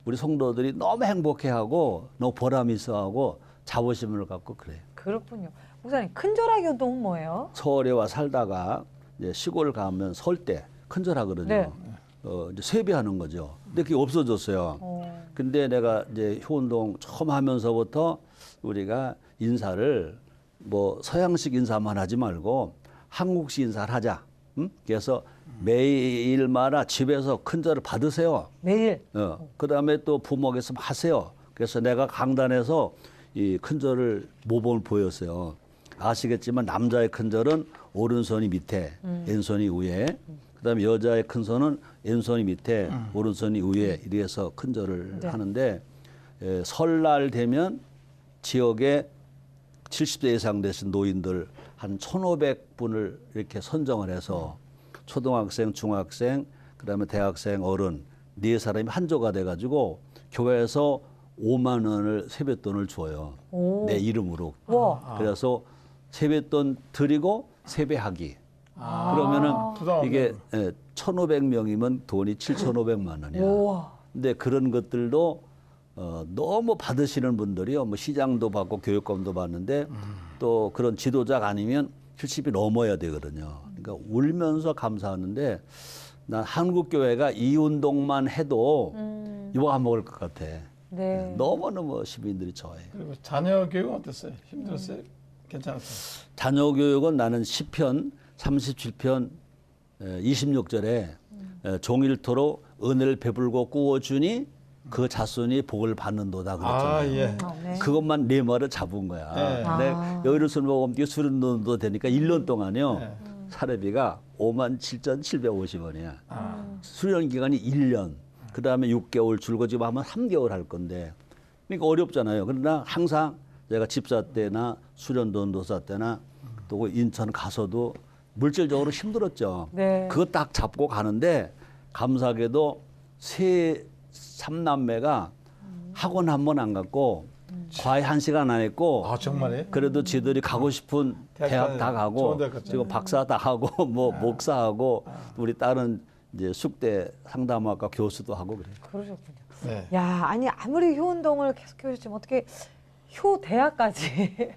우리 성도들이 너무 행복해하고 너무 보람 있어하고 자부심을 갖고 그래요. 그렇군요. 목사님 큰절하기 운동은 뭐예요? 서울에 와 살다가 이제 시골 가면 설 때 큰절하거든요. 네. 이제 세배하는 거죠. 근데 그게 없어졌어요. 근데 내가 이제 효운동 처음 하면서부터 우리가 인사를 뭐 서양식 인사만 하지 말고 한국식 인사를 하자. 그래서 매일마다 집에서 큰절을 받으세요. 매일. 그다음에 또 부모께서 하세요. 그래서 내가 강단에서 이 큰절을 모범을 보였어요. 아시겠지만 남자의 큰절은 오른손이 밑에, 왼손이 위에. 그다음에 여자의 큰손은 왼손이 밑에, 오른손이 위에 이래서 큰절을 네. 하는데 설날 되면 지역에 70세 이상 되신 노인들 한 1,500분을 이렇게 선정을 해서 초등학생, 중학생, 그다음에 대학생, 어른 네 사람이 한조가 돼가지고 교회에서 5만 원을 세뱃돈을 줘요. 오. 내 이름으로. 와. 그래서 세뱃돈 드리고 세배하기. 그러면은 부담 이게 1,500명이면 돈이 7,500만 원이야. 우와. 근데 그런 것들도 너무 받으시는 분들이요. 뭐 시장도 받고 교육감도 받는데 또 그런 지도자가 아니면 70이 넘어야 되거든요. 그러니까 울면서 감사하는데 난 한국 교회가 이 운동만 해도 이거 안 먹을 것 같아. 네. 너무너무 시민들이 좋아해. 그리고 자녀 교육은 어땠어요? 힘들었어요? 괜찮았어요? 자녀 교육은 나는 시편 37편 26절에 종일토록 은혜를 베풀고 꾸어주니 그 자손이 복을 받는도다 그랬잖아요. 아, 예. 네. 그것만 내 말을 잡은 거야. 네. 근데 여기를 술 먹으면 뒤에 술은 넣어도 되니까 1년 동안요. 네. 사례비가 57,750원이야. 수련 기간이 1년. 그 다음에 6개월 줄거지고 하면 3개월 할 건데. 그러니까 어렵잖아요. 그러나 항상 제가 집사 때나 수련돈 도사 때나 또 인천 가서도 물질적으로 힘들었죠. 네. 그거 딱 잡고 가는데 감사하게도 세 삼남매가 학원 한 번 안 갔고 과외 1시간 안 했고 아 정말요? 그래도 지들이 가고 싶은 대학 다 좋은 가고 대학 갔죠. 지금 박사 다 하고 뭐 목사하고 우리 딸은 이제 숙대 상담학과 교수도 하고 그래요. 그러셨군요. 네. 야, 아니 아무리 효 운동을 계속 해오셨지만 어떻게 효 대학까지?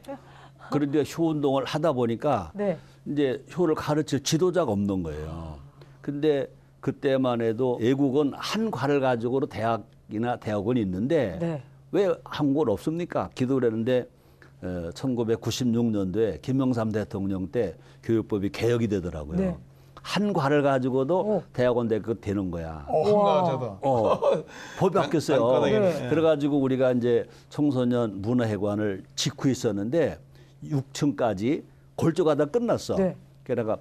그런데 효 운동을 하다 보니까 네. 이제 효를 가르칠 지도자가 없는 거예요. 근데 그때만 해도 외국은 한 과를 가지고도 대학이나 대학원이 있는데 네. 왜 한국은 없습니까? 기도를 했는데 1996년도에 김영삼 대통령 때 교육법이 개혁이 되더라고요. 네. 한 과를 가지고도 오. 대학원 되는 거야. 한가 저도. 법이 바뀌었어요. 땅바닥이네. 그래가지고 우리가 이제 청소년 문화회관을 짓고 있었는데 6층까지 골조가다 끝났어. 네. 그러다가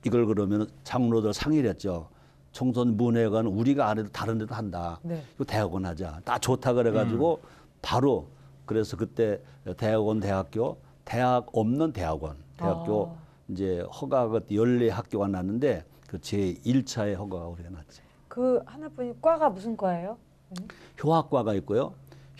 이걸 그러면 장로들 상의를 했죠. 청소년 문화회관은 우리가 안 해도 다른 데도 한다. 네. 이거 대학원 하자. 다 좋다 그래가지고 바로 그래서 그때 대학원 대학교 대학 없는 대학원 대학교 이제 허가가 연례 학교가 났는데 그 제 1차의 허가가 우리가 났지. 그 하나뿐인 과가 무슨 과예요? 효학과가 있고요.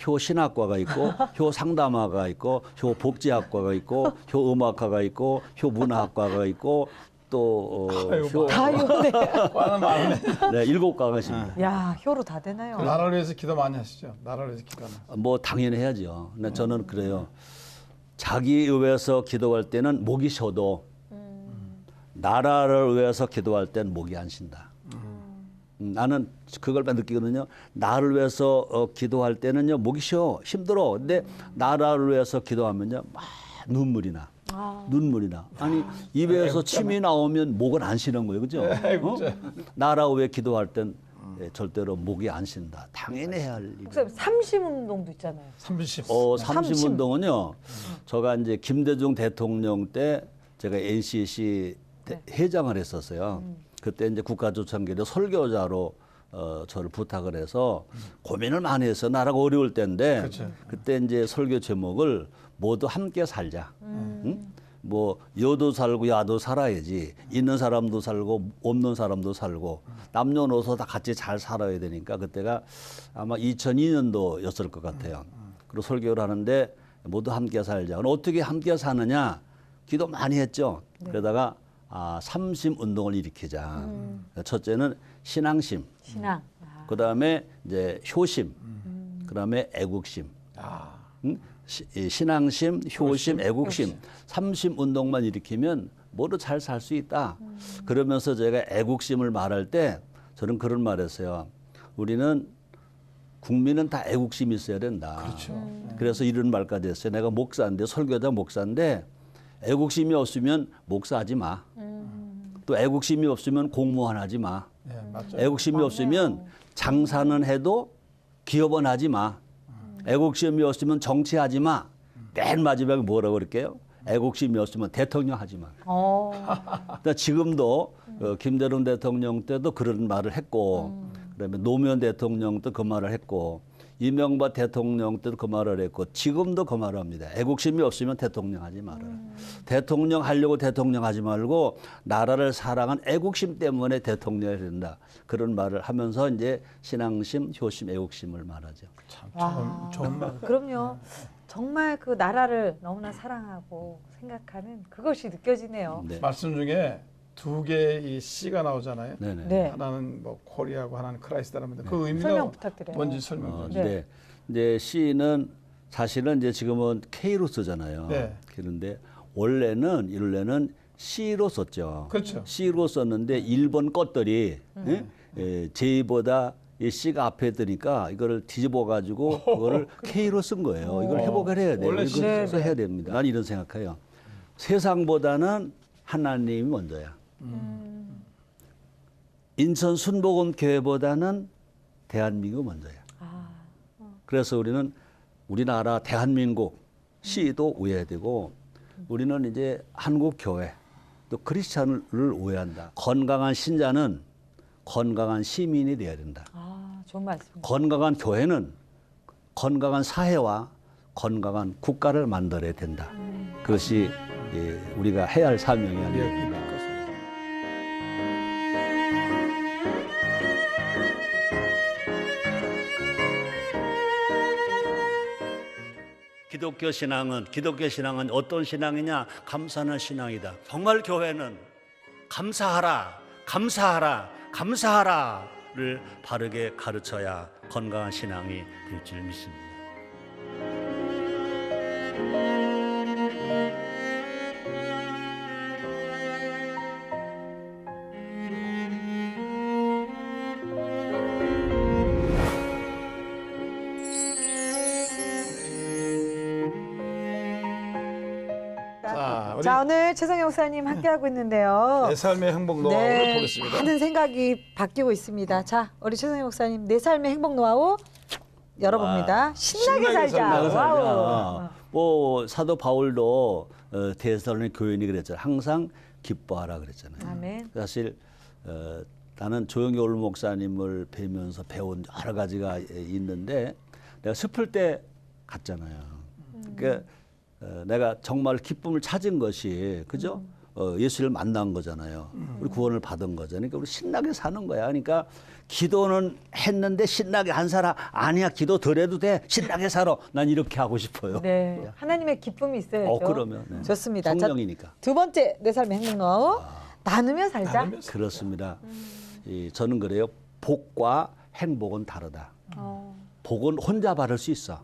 효신학과가 있고 효상담학과가 있고 효복지학과가 있고 효음악과가 있고 효문화학과가 있고 또 아이고, 다 효네. 과는 많네. 네, 7과가 있습니다. 야, 효로 다 되나요? 그 나라를 위해서 기도 많이 하시죠. 나라를 위해서 기도는. 뭐 당연히 해야죠. 근데 저는 그래요. 자기 위해서 기도할 때는 목이 쉬어도 나라를 위해서 기도할 때는 목이 안 쉰다. 나는 그걸 느끼거든요. 나를 위해서 기도할 때는요 목이 쉬어 힘들어. 근데 나라를 위해서 기도하면요 막 눈물이 나. 눈물이 나. 아니 입에서 침이 나오면 목은 안 쉬는 거예요, 그죠? 나라 위해 기도할 땐 절대로 목이 안 쉰다. 당연히 해야 할 일. 목사님 삼심 운동도 있잖아요. 30. 삼심 운동은요. 제가 이제 김대중 대통령 때 제가 NCC 회장을 했었어요. 그때 이제 국가조창기를 설교자로 저를 부탁을 해서 고민을 많이 했어요. 나라가 어려울 때인데 그렇죠. 그때 이제 설교 제목을 모두 함께 살자. 응? 뭐 여도 살고 야도 살아야지. 있는 사람도 살고 없는 사람도 살고 남녀노소 다 같이 잘 살아야 되니까 그때가 아마 2002년도였을 것 같아요. 그리고 설교를 하는데 모두 함께 살자. 그럼 어떻게 함께 사느냐? 기도 많이 했죠. 그러다가 삼심 운동을 일으키자. 첫째는 신앙심. 신앙. 그다음에 이제 효심. 그다음에 애국심. 신앙심, 효심, 애국심. 삼심 운동만 일으키면 모두 잘 살 수 있다. 그러면서 제가 애국심을 말할 때 저는 그런 말했어요. 우리는 국민은 다 애국심이 있어야 된다. 그렇죠. 그래서 이런 말까지 했어요. 내가 목사인데 설교자 목사인데 애국심이 없으면 목사하지 마. 또 애국심이 없으면 공무원 하지 마. 네, 맞죠. 애국심이 없으면 장사는 해도 기업은 하지 마. 애국심이 없으면 정치하지 마. 맨 마지막에 뭐라고 그럴게요? 애국심이 없으면 대통령 하지 마. 그러니까 지금도 김대중 대통령 때도 그런 말을 했고 그다음에 노무현 대통령 때 그 말을 했고 이명박 대통령 때도 그 말을 했고 지금도 그 말을 합니다. 애국심이 없으면 대통령 하지 말아라. 대통령 하려고 대통령 하지 말고 나라를 사랑한 애국심 때문에 대통령이 된다. 그런 말을 하면서 이제 신앙심, 효심, 애국심을 말하죠. 참 좋은 말. 그럼요. 정말 그 나라를 너무나 사랑하고 생각하는 그것이 느껴지네요. 네. 말씀 중에 두 개의 C가 나오잖아요. 네네. 네. 하나는 뭐 코리아고 하나는 크라이스트랍니다. 그 의미가 설명 부탁드려요. 뭔지 설명 좀. 네. 네. 이제 C는 사실은 이제 지금은 K로 쓰잖아요. 네. 그런데 원래는 C로 썼죠. 그렇죠. C로 썼는데 일본 것들이 J보다 이 C가 앞에 뜨니까 이거를 뒤집어 가지고 그거를 K로 쓴 거예요. 이걸 회복을 해야 돼요. 원래 이걸 해야 됩니다. 난 이런 생각해요. 세상보다는 하나님이 먼저야. 인천 순복음 교회보다는 대한민국 먼저야. 그래서 우리는 우리나라 대한민국 시도 오해야 되고 우리는 이제 한국 교회 또 크리스찬을 오해한다. 건강한 신자는 건강한 시민이 돼야 된다. 좋은 말씀입니다. 건강한 교회는 건강한 사회와 건강한 국가를 만들어야 된다. 그것이 우리가 해야 할 사명이 아닙니다. 기독교 신앙은 어떤 신앙이냐? 감사하는 신앙이다. 정말 교회는 감사하라, 감사하라, 감사하라를 바르게 가르쳐야 건강한 신앙이 될 줄 믿습니다. 자, 오늘 최성영 목사님 함께하고 있는데요. 내 삶의 행복 노하우를 보겠습니다. 많은 생각이 바뀌고 있습니다. 자, 우리 최성영 목사님 내 삶의 행복 노하우 열어봅니다. 와, 신나게 살자. 와우. 뭐 사도 바울도 데살로니가 교인이 그랬잖아요. 항상 기뻐하라 그랬잖아요. 아멘. 사실 나는 조영기 올 목사님을 뵈면서 배운 여러 가지가 있는데 내가 슬플 때 갔잖아요. 그러니까 내가 정말 기쁨을 찾은 것이 그죠? 예수를 만난 거잖아요. 우리 구원을 받은 거잖아요. 그러니까 우리 신나게 사는 거야. 그러니까 기도는 했는데 신나게 한 사람 아니야. 기도 덜 해도 돼. 신나게 살아. 난 이렇게 하고 싶어요. 네. 하나님의 기쁨이 있어야죠. 그러면 네. 좋습니다. 성령이니까. 자, 두 번째 내 삶의 행복 노하우. 나누며 살자. 그렇습니다. 저는 그래요. 복과 행복은 다르다. 복은 혼자 받을 수 있어.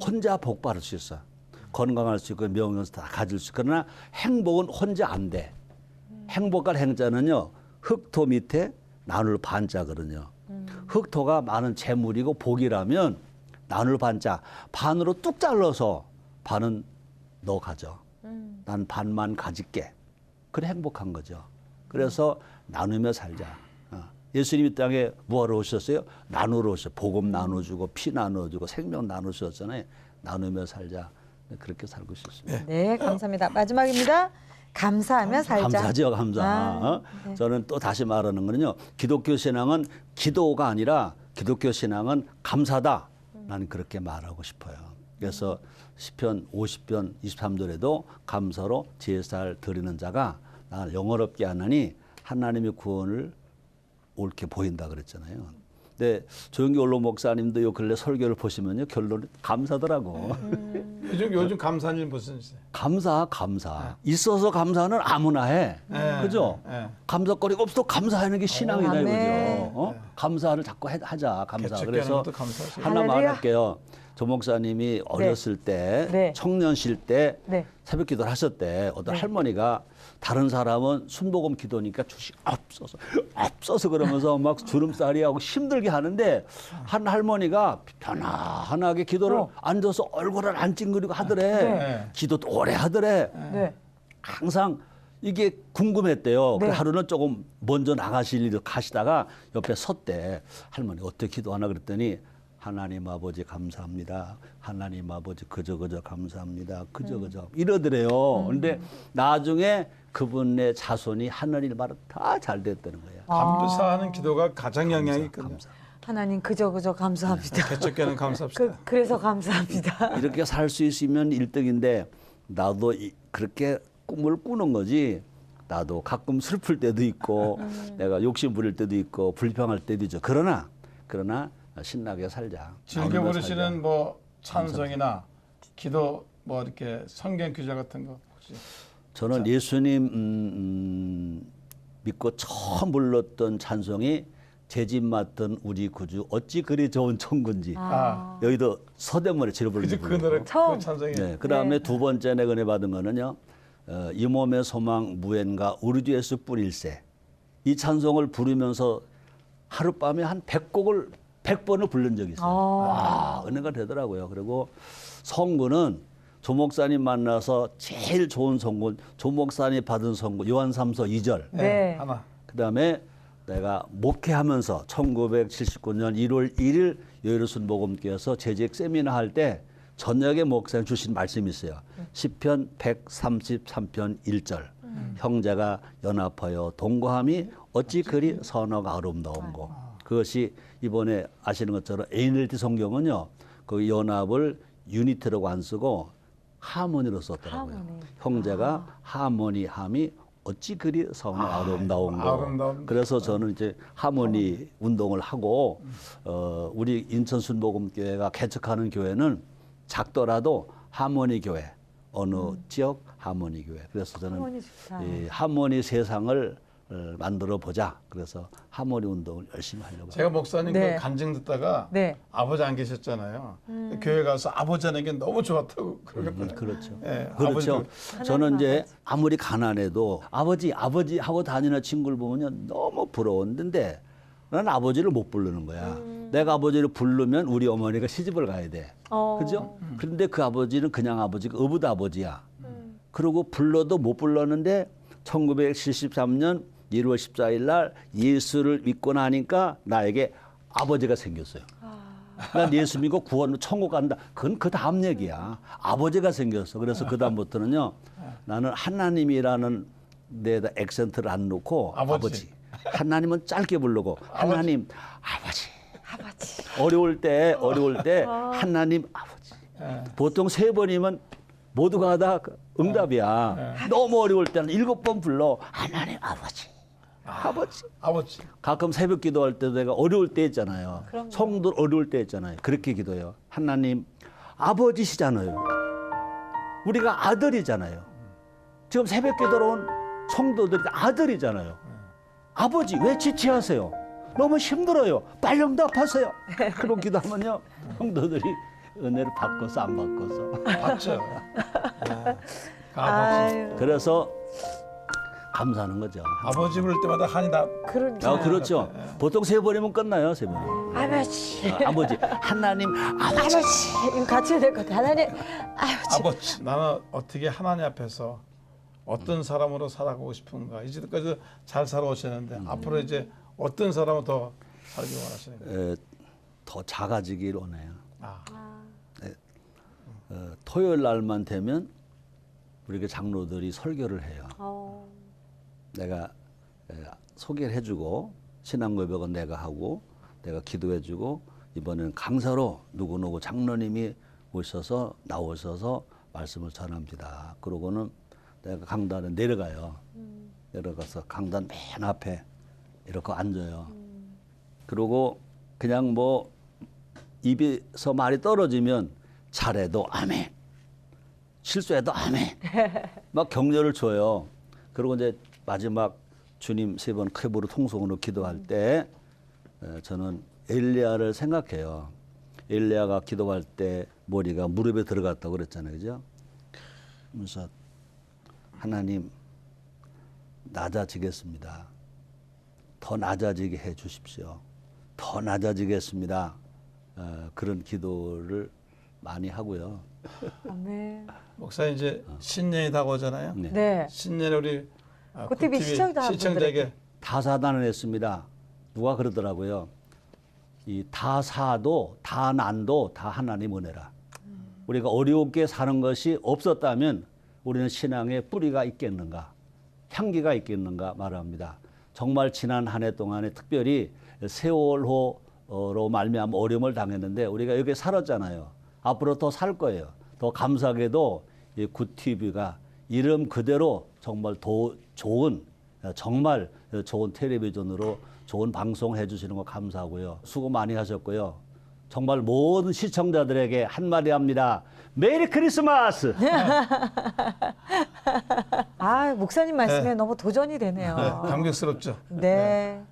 혼자 복 받을 수 있어. 건강할 수 있고 명예를 다 가질 수 있고 그러나 행복은 혼자 안 돼. 행복과 행자는요. 흑토 밑에 나눌 반자거든요. 흑토가 많은 재물이고 복이라면 나눌 반자 반으로 뚝 잘라서 반은 너 가져. 난 반만 가질게. 그래 행복한 거죠. 그래서 나누며 살자. 예수님이 땅에 뭐하러 오셨어요? 나누러 오셨어요. 복음 나눠주고 피 나눠주고 생명 나누셨잖아요. 나누며 살자. 그렇게 살고 싶습니다. 네, 감사합니다. 마지막입니다. 감사하며 살자. 감사죠, 감사. 네. 저는 또 다시 말하는 거는요. 기독교 신앙은 기도가 아니라 기독교 신앙은 감사다. 나는 그렇게 말하고 싶어요. 그래서 시편 50편 23절에도 감사로 제사를 드리는 자가 나를 영어롭게 하나니 하나님의 구원을 옳게 보인다 그랬잖아요. 근데 조영기 원로 목사님도 요 근래 설교를 보시면요. 결론이 감사더라고. 요즘 감사한 일 무슨 있어요? 감사. 있어서 감사는 아무나 해. 그죠? 감사거리가 없어도 감사하는 게 신앙이다 아멘. 이거죠. 감사를 자꾸 하자. 감사. 개척교회는 그래서 또 감사하시고. 하나 할렐루야. 말할게요. 조 목사님이 어렸을 때, 네. 청년실 때 네. 새벽 기도를 하셨대. 어떤 할머니가 다른 사람은 순복음 기도니까 주식 앞서서 그러면서 막 주름살이하고 힘들게 하는데 한 할머니가 편안하게 기도를 앉아서 얼굴을 안 찡그리고 하더래. 네. 기도도 오래 하더래. 네. 항상 이게 궁금했대요. 네. 그래 하루는 조금 먼저 나가실 일을 가시다가 옆에 섰대. 할머니 어떻게 기도하나 그랬더니 하나님 아버지 감사합니다. 하나님 아버지 그저 감사합니다. 그저 이러더래요. 그런데 나중에 그분의 자손이 하늘일 말은 다 잘 됐다는 거예요. 감사하는 기도가 가장 영향이 있거든요. 하나님 그저 감사합니다. 개척교회는 감사합시다. 그래서 감사합니다. 이렇게 살 수 있으면 1등인데 나도 그렇게 꿈을 꾸는 거지. 나도 가끔 슬플 때도 있고 내가 욕심 부릴 때도 있고 불평할 때도 있죠. 그러나 신나게 살자. 즐겨 부르시는 뭐 찬송이나 기도 뭐 이렇게 성경 규제 같은 거 혹시? 저는 예수님 믿고 처음 불렀던 찬송이 제 집 맡은 우리 구주 어찌 그리 좋은 천군지. 여기도 서대문에 지를 그지 부르는 그 노래 처음. 그 찬송이. 네, 그다음에 두 번째 내 은혜 받은 거는요. 이 몸의 소망 무엔가 우리 주 예수 뿌릴세. 이 찬송을 부르면서 하룻밤에 한 100번을 부른 적이 있어요. 와, 은혜가 되더라고요. 그리고 성구는 조 목사님 만나서 제일 좋은 성구, 조 목사님 받은 성구 요한 3서 2절. 네. 하나. 그다음에 내가 목회하면서 1979년 1월 1일 여의도순 복음교회에서 재직 세미나 할 때 저녁에 목사님 주신 말씀이 있어요. 시편 133편 1절. 형제가 연합하여 동거함이 어찌 그리 선어가 아름다운고. 그것이 이번에 아시는 것처럼 NLT 성경은요. 그 연합을 유니티라고 안 쓰고 하모니로 썼더라고요. 하모니. 형제가 하모니함이 어찌 그리 선어 아름다운고. 아름다운. 그래서 저는 이제 하모니 운동을 하고 우리 인천 순복음교회가 개척하는 교회는 작더라도 하모니 교회, 어느 지역 하모니 교회. 그래서 저는 하모니 좋다. 이 하모니 세상을 만들어 보자. 그래서 하모니 운동을 열심히 하려고. 제가 목사님 네. 그 간증 듣다가 네. 아버지 안 계셨잖아요. 교회 가서 아버지 하는 게 너무 좋았다고 그러거든요. 그렇죠. 예, 그렇죠. 아버지도- 저는 이제 아버지. 아무리 가난해도 아버지 하고 다니는 친구를 보면 너무 부러웠는데 나는 아버지를 못 부르는 거야. 내가 아버지를 부르면 우리 어머니가 시집을 가야 돼. 그죠? 그런데 그 아버지는 그냥 아버지가 어부다 아버지야. 그리고 불러도 못 불렀는데 1973년 1월 14일 날 예수를 믿고 나니까 나에게 아버지가 생겼어요. 난 예수 믿고 구원 천국 간다. 그건 그 다음 얘기야. 아버지가 생겼어. 그래서 그 다음부터는요. 나는 하나님이라는 데다 액센트를 안 놓고 아버지. 하나님은 짧게 부르고 하나님 아버지. 아버지. 어려울 때 하나님 아버지. 보통 3번이면 모두가 다 응답이야. 너무 어려울 때는 7번 불러 하나님 아버지. 아버지. 아버지. 가끔 새벽 기도할 때도 내가 어려울 때 있잖아요. 그럼요. 성도 어려울 때 있잖아요. 그렇게 기도해요. 하나님 아버지시잖아요. 우리가 아들이잖아요. 지금 새벽 기도로 온 성도들이 아들이잖아요. 아버지 왜 지체하세요? 너무 힘들어요. 빨리 응답하세요. 그런 기도하면요. 성도들이 은혜를 바꿔서 안 바꿔서. 맞죠. 아버지. 아유, 그래서 감사하는 거죠. 아버지 부를 때마다 한이 나. 그러니까. 그렇죠. 보통 3번이면 끝나요. 3번. 아버지. 아버지 하나님 아버지. 이거 같이 해야 될 것 같아. 하나님, 아버지. 아버지. 나는 어떻게 하나님 앞에서 어떤 사람으로 살아가고 싶은가. 이제까지 잘 살아오셨는데 앞으로 이제 어떤 사람을 더 살기 원하시는가. 더 작아지길 원해요. 아, 토요일 날만 되면 우리 장로들이 설교를 해요. 내가 소개를 해주고 신앙고백은 내가 하고 내가 기도해주고 이번에는 강사로 누구누구 장로님이 나오셔서 말씀을 전합니다. 그러고는 내가 강단에 내려가요. 내려가서 강단 맨 앞에 이렇게 앉아요. 그러고 그냥 뭐 입에서 말이 떨어지면 잘해도 아멘, 실수해도 아멘, 막 격려를 줘요. 그리고 이제 마지막 주님 3번 크부로 통성으로 기도할 때 저는 엘리야를 생각해요. 엘리야가 기도할 때 머리가 무릎에 들어갔다고 그랬잖아요, 그죠? 그래서 하나님 낮아지겠습니다. 더 낮아지게 해 주십시오. 더 낮아지겠습니다. 그런 기도를 많이 하고요. 아멘. 목사님 이제 신년이 다가오잖아요. 네. 네. 신년에 우리 굿TV 시청자에게 다사단을 했습니다. 누가 그러더라고요. 이 다사도 다난도 다 하나님 은혜라. 우리가 어렵게 사는 것이 없었다면 우리는 신앙에 뿌리가 있겠는가, 향기가 있겠는가 말합니다. 정말 지난 한 해 동안에 특별히 세월호로 말미암아 어려움을 당했는데 우리가 여기 살았잖아요. 앞으로 더 살 거예요. 더 감사하게도 이 굿TV가 이름 그대로 정말 정말 좋은 텔레비전으로 좋은 방송 해주시는 거 감사하고요. 수고 많이 하셨고요. 정말 모든 시청자들에게 한마디 합니다. 메리 크리스마스! 아, 목사님 말씀에 너무 도전이 되네요. 감격스럽죠. 네.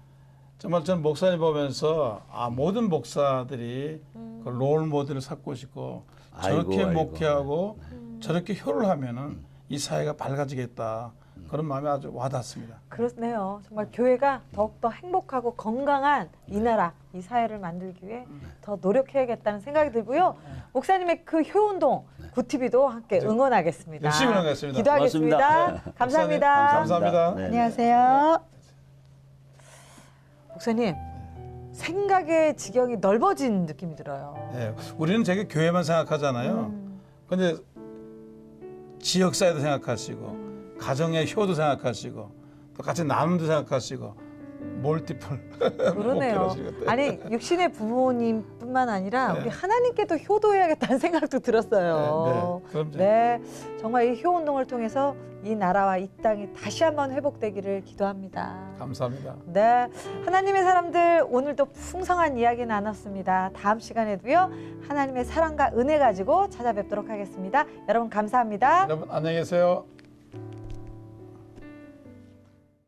정말 저는 목사님 보면서 모든 목사들이 그 롤 모델을 삼고 싶고 저렇게 아이고. 목회하고 저렇게 효를 하면은 이 사회가 밝아지겠다. 그런 마음이 아주 와닿습니다. 그렇네요. 정말 교회가 더욱더 행복하고 건강한 이 나라, 이 사회를 만들기 위해 더 노력해야겠다는 생각이 들고요. 목사님의 그 효운동, 굿TV도 함께 응원하겠습니다. 열심히 응원하겠습니다. 기도하겠습니다. 고맙습니다. 감사합니다. 감사합니다. 네. 안녕하세요. 목사님, 생각의 지경이 넓어진 느낌이 들어요. 예, 우리는 되게 교회만 생각하잖아요. 근데 지역사회도 생각하시고 가정의 효도 생각하시고 또 같이 나눔도 생각하시고 몰티플. 그러네요. 목표로 아니 육신의 부모님뿐만 아니라 우리 하나님께도 효도해야겠다는 생각도 들었어요. 그럼요. 네, 정말 이 효 운동을 통해서 이 나라와 이 땅이 다시 한번 회복되기를 기도합니다. 감사합니다. 네, 하나님의 사람들 오늘도 풍성한 이야기 나눴습니다. 다음 시간에도요 하나님의 사랑과 은혜 가지고 찾아뵙도록 하겠습니다. 여러분 감사합니다. 여러분 안녕히 계세요.